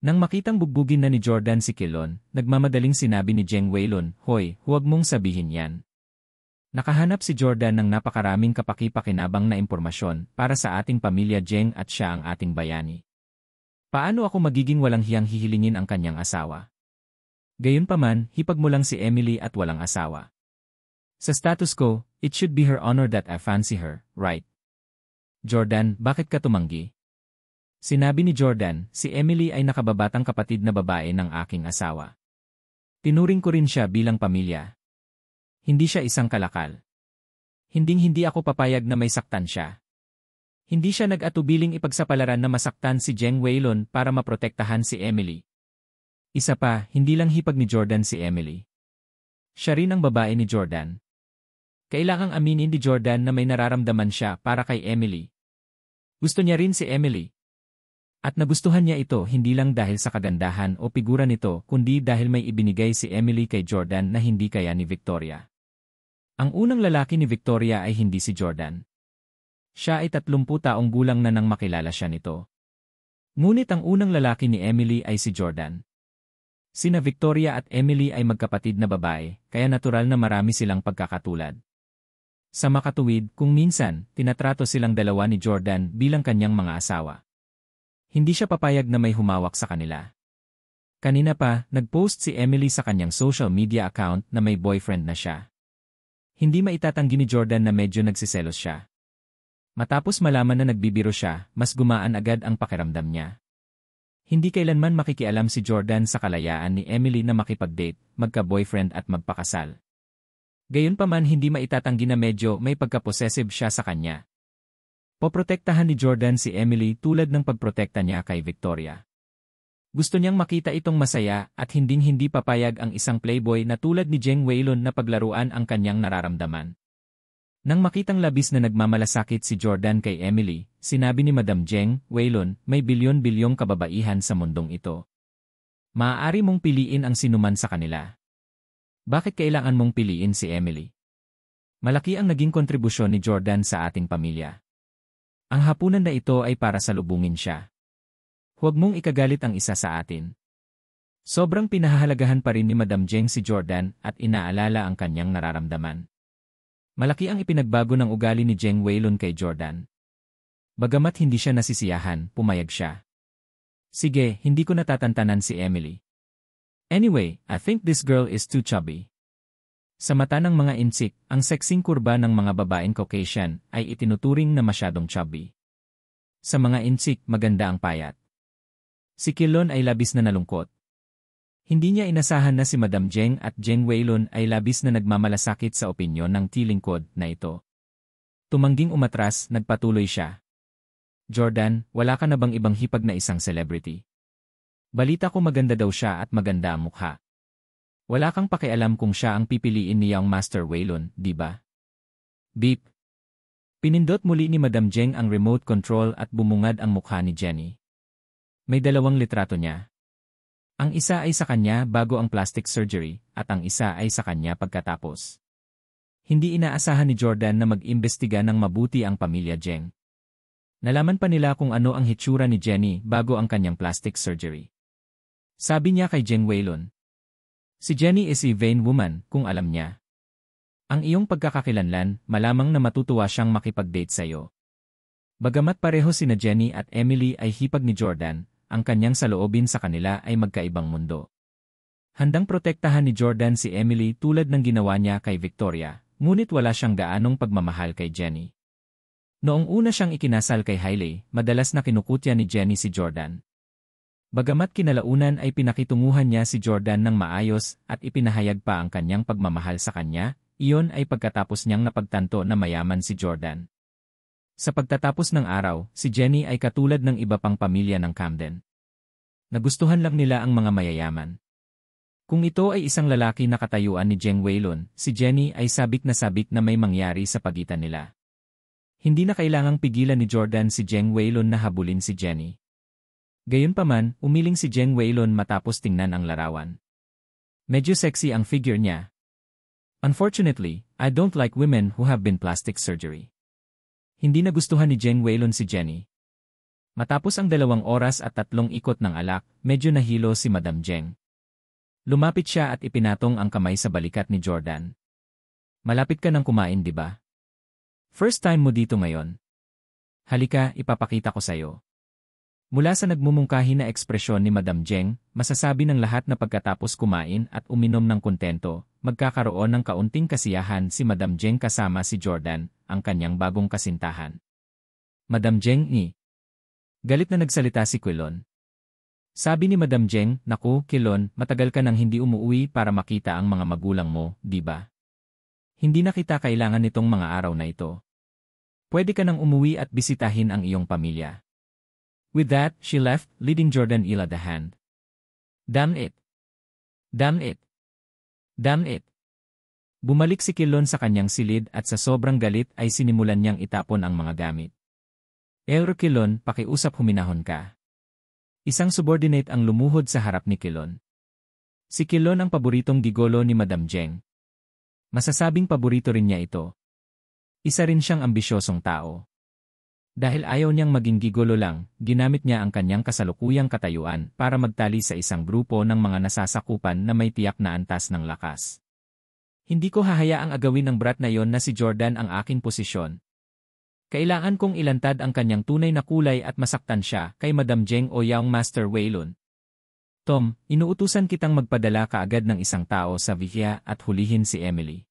Nang makitang bugbugin na ni Jordan si Quilon, nagmamadaling sinabi ni Jeng Waylon, "Hoy, huwag mong sabihin yan." Nakahanap si Jordan ng napakaraming kapaki-pakinabang na impormasyon para sa ating pamilya Jeng at siya ang ating bayani. Paano ako magiging walang hiyang hihilingin ang kanyang asawa? Gayunpaman, hipag mo lang si Emily at walang asawa. Sa status ko, it should be her honor that I fancy her, right? Jordan, bakit ka tumanggi? Sinabi ni Jordan, si Emily ay nakababatang kapatid na babae ng aking asawa. Tinuring ko rin siya bilang pamilya. Hindi siya isang kalakal. Hinding-hindi ako papayag na may saktan siya. Hindi siya nag-atubiling ipagsapalaran na masaktan si Jeng Waylon para maprotektahan si Emily. Isa pa, hindi lang hipag ni Jordan si Emily. Siya rin ang babae ni Jordan. Kailangang aminin ni Jordan na may nararamdaman siya para kay Emily. Gusto niya rin si Emily. At nagustuhan niya ito hindi lang dahil sa kagandahan o figura nito kundi dahil may ibinigay si Emily kay Jordan na hindi kaya ni Victoria. Ang unang lalaki ni Victoria ay hindi si Jordan. Siya ay 30 taong gulang na nang makilala siya nito. Ngunit ang unang lalaki ni Emily ay si Jordan. Sina Victoria at Emily ay magkapatid na babae, kaya natural na marami silang pagkakatulad. Sa makatuwid, kung minsan, tinatrato silang dalawa ni Jordan bilang kanyang mga asawa. Hindi siya papayag na may humawak sa kanila. Kanina pa, nag-post si Emily sa kanyang social media account na may boyfriend na siya. Hindi maitatanggi ni Jordan na medyo nagsiselos siya. Matapos malaman na nagbibiro siya, mas gumaan agad ang pakiramdam niya. Hindi kailanman makikialam si Jordan sa kalayaan ni Emily na makipag-date, magka-boyfriend at magpakasal. Gayunpaman hindi maitatanggi na medyo may pagka-possessive siya sa kanya. Poprotektahan ni Jordan si Emily tulad ng pagprotekta niya kay Victoria. Gusto niyang makita itong masaya at hinding-hindi papayag ang isang playboy na tulad ni Jeng Waylon na paglaruan ang kanyang nararamdaman. Nang makitang labis na nagmamalasakit si Jordan kay Emily, sinabi ni Madam Jeng Waylon, may bilyon-bilyong kababaihan sa mundong ito. Maaari mong piliin ang sinuman sa kanila. Bakit kailangan mong piliin si Emily? Malaki ang naging kontribusyon ni Jordan sa ating pamilya. Ang hapunan na ito ay para salubungin siya. Huwag mong ikagalit ang isa sa atin. Sobrang pinahahalagahan pa rin ni Madam Jeng si Jordan at inaalala ang kanyang nararamdaman. Malaki ang ipinagbago ng ugali ni Jeng Waylon kay Jordan. Bagamat hindi siya nasisiyahan, pumayag siya. Sige, hindi ko natatantanan si Emily. Anyway, I think this girl is too chubby. Sa mata ng mga insik, ang sexing kurba ng mga babaeng Caucasian ay itinuturing na masyadong chubby. Sa mga insik, maganda ang payat. Si Quilon ay labis na nalungkot. Hindi niya inasahan na si Madam Jeng at Jeng Waylon ay labis na nagmamalasakit sa opinyon ng tilingkod na ito. Tumangging umatras, nagpatuloy siya. Jordan, wala ka na bang ibang hipag na isang celebrity? Balita ko maganda daw siya at maganda ang mukha. Wala kang pakialam kung siya ang pipiliin ni Young Master Waylon, di ba? Beep. Pinindot muli ni Madam Jeng ang remote control at bumungad ang mukha ni Jenny. May 2 litrato niya. Ang isa ay sa kanya bago ang plastic surgery at ang isa ay sa kanya pagkatapos. Hindi inaasahan ni Jordan na mag-imbestiga ng mabuti ang pamilya Jeng. Nalaman pa nila kung ano ang hitsura ni Jenny bago ang kanyang plastic surgery. Sabi niya kay Jeng Waylon, si Jenny is a vain woman, kung alam niya. Ang iyong pagkakakilanlan, malamang na matutuwa siyang makipag-date sa iyo. Bagamat pareho sina Jenny at Emily ay hipag ni Jordan, ang kanyang saloobin sa kanila ay magkaibang mundo. Handang protektahan ni Jordan si Emily tulad ng ginawa niya kay Victoria, ngunit wala siyang gaanong pagmamahal kay Jenny. Noong una siyang ikinasal kay Hailey, madalas na kinukutya ni Jenny si Jordan. Bagamat kinalaunan ay pinakitunguhan niya si Jordan ng maayos at ipinahayag pa ang kanyang pagmamahal sa kanya, iyon ay pagkatapos niyang napagtanto na mayaman si Jordan. Sa pagtatapos ng araw, si Jenny ay katulad ng iba pang pamilya ng Camden. Nagustuhan lang nila ang mga mayayaman. Kung ito ay isang lalaki na katayuan ni Jeng Weilun, si Jenny ay sabik na may mangyari sa pagitan nila. Hindi na kailangang pigilan ni Jordan si Jeng Weilun na habulin si Jenny. Gayunpaman, umiling si Jeng Weilun matapos tingnan ang larawan. Medyo sexy ang figure niya. Unfortunately, I don't like women who have been plastic surgery. Hindi nagustuhan ni Jeng Weilun si Jenny. Matapos ang 2 oras at 3 ikot ng alak, medyo nahilo si Madam Jeng. Lumapit siya at ipinatong ang kamay sa balikat ni Jordan. Malapit ka nang kumain, di ba? First time mo dito ngayon. Halika, ipapakita ko sa'yo. Mula sa nagmumungkahi na ekspresyon ni Madam Jeng, masasabi ng lahat na pagkatapos kumain at uminom ng kontento, magkakaroon ng kaunting kasiyahan si Madam Jeng kasama si Jordan, ang kanyang bagong kasintahan. Madam Jeng ni. Galit na nagsalita si Quilon. Sabi ni Madam Jeng, "Naku, Quilon, matagal ka nang hindi umuwi para makita ang mga magulang mo, di ba? Hindi na kita kailangan nitong mga araw na ito. Pwede ka nang umuwi at bisitahin ang iyong pamilya." With that, she left, leading Jordan ila the hand. Damn it! Damn it! Damn it! Bumalik si Quilon sa kanyang silid at sa sobrang galit ay sinimulan niyang itapon ang mga gamit. "Elro Quilon, pakiusap, huminahon ka." Isang subordinate ang lumuhod sa harap ni Quilon. Si Quilon ang paboritong gigolo ni Madam Jeng. Masasabing paborito rin niya ito. Isa rin siyang ambisyosong tao. Dahil ayaw niyang maging gigolo lang, ginamit niya ang kanyang kasalukuyang katayuan para magtali sa isang grupo ng mga nasasakupan na may tiyak na antas ng lakas. "Hindi ko hahayaang agawin ng brat na yon na si Jordan ang aking posisyon. Kailangan kong ilantad ang kanyang tunay na kulay at masaktan siya," kay Madam Jeng o Young Master Weilun. "Tom, inuutusan kitang magpadala kaagad ng isang tao sa Vihya at hulihin si Emily.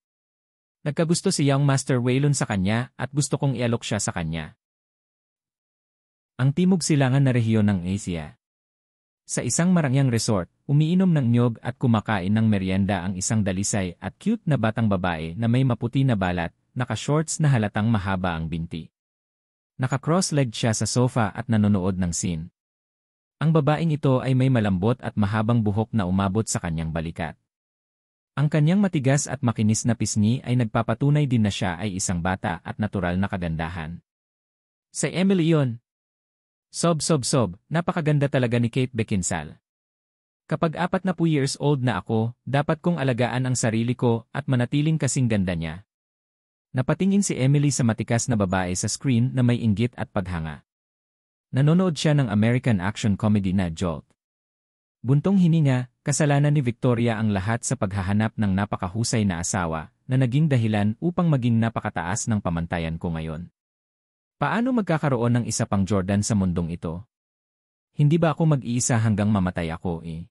Nagkagusto si Young Master Weilun sa kanya at gusto kong ialok siya sa kanya." Ang timog silangan na rehiyon ng Asia. Sa isang marangyang resort, umiinom ng niyog at kumakain ng merienda ang isang dalisay at cute na batang babae na may maputi na balat, naka-shorts na halatang mahaba ang binti. Naka-cross-legged siya sa sofa at nanonood ng scene. Ang babaeng ito ay may malambot at mahabang buhok na umabot sa kanyang balikat. Ang kanyang matigas at makinis na pisngi ay nagpapatunay din na siya ay isang bata at natural na kagandahan. Sa Emily yon. Sob, napakaganda talaga ni Kate Beckinsale. Kapag 40 years old na ako, dapat kong alagaan ang sarili ko at manatiling kasing ganda niya. Napatingin si Emily sa matikas na babae sa screen na may inggit at paghanga. Nanonood siya ng American action comedy na Jolt. Buntong hininga, kasalanan ni Victoria ang lahat sa paghahanap ng napakahusay na asawa na naging dahilan upang maging napakataas ng pamantayan ko ngayon. Paano magkakaroon ng isa pang Jordan sa mundong ito? Hindi ba ako mag-iisa hanggang mamatay ako eh?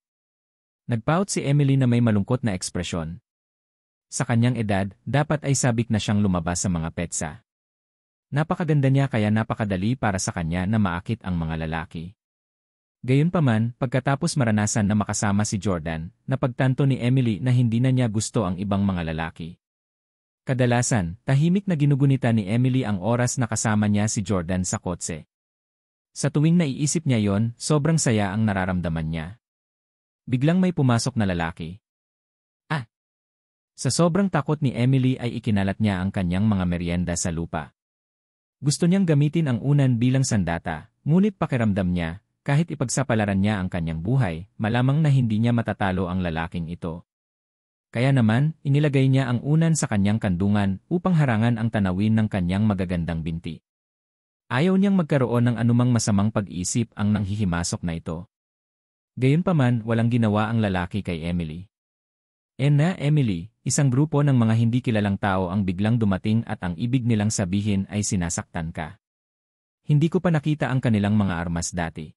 Nagpout si Emily na may malungkot na ekspresyon. Sa kanyang edad, dapat ay sabik na siyang lumabas sa mga petsa. Napakaganda niya kaya napakadali para sa kanya na maakit ang mga lalaki. Gayunpaman, pagkatapos maranasan na makasama si Jordan, napagtanto ni Emily na hindi na niya gusto ang ibang mga lalaki. Kadalasan, tahimik na ginugunita ni Emily ang oras na kasama niya si Jordan sa kotse. Sa tuwing naiisip niya yon, sobrang saya ang nararamdaman niya. Biglang may pumasok na lalaki. Sa sobrang takot ni Emily ay ikinalat niya ang kanyang mga merienda sa lupa. Gusto niyang gamitin ang unan bilang sandata, ngunit pakiramdam niya, kahit ipagsapalaran niya ang kanyang buhay, malamang na hindi niya matatalo ang lalaking ito. Kaya naman, inilagay niya ang unan sa kanyang kandungan upang harangan ang tanawin ng kanyang magagandang binti. Ayaw niyang magkaroon ng anumang masamang pag-iisip ang nanghihimasok na ito. Gayunpaman, walang ginawa ang lalaki kay Emily. Emily, isang grupo ng mga hindi kilalang tao ang biglang dumating at ang ibig nilang sabihin ay sinasaktan ka. Hindi ko pa nakita ang kanilang mga armas dati.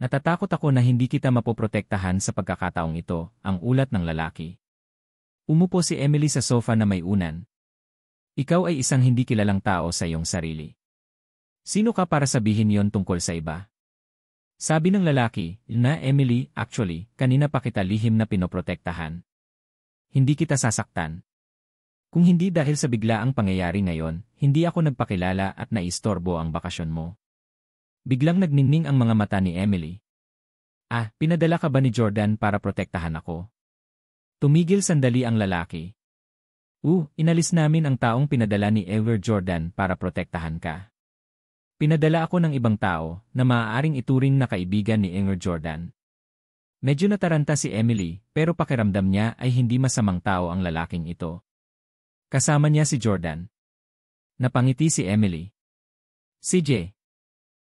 Natatakot ako na hindi kita mapoprotektahan sa pagkakataong ito, ang ulat ng lalaki. Umupo si Emily sa sofa na may unan. Ikaw ay isang hindi kilalang tao sa iyong sarili. Sino ka para sabihin yon tungkol sa iba? Sabi ng lalaki, Emily, actually, kanina pa kita lihim na pinoprotektahan. Hindi kita sasaktan. Kung hindi dahil sa biglaang pangyayari ngayon, hindi ako nagpakilala at naistorbo ang bakasyon mo. Biglang nagningning ang mga mata ni Emily. Ah, pinadala ka ba ni Jordan para protektahan ako? Tumigil sandali ang lalaki. Inalis namin ang taong pinadala ni Ever Jordan para protektahan ka. Pinadala ako ng ibang tao na maaaring ituring na kaibigan ni Ever Jordan. Medyo nataranta si Emily pero pakiramdam niya ay hindi masamang tao ang lalaking ito. Kasama niya si Jordan. Napangiti si Emily. CJ.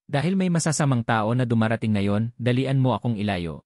Dahil may masasamang tao na dumarating ngayon, dalian mo akong ilayo.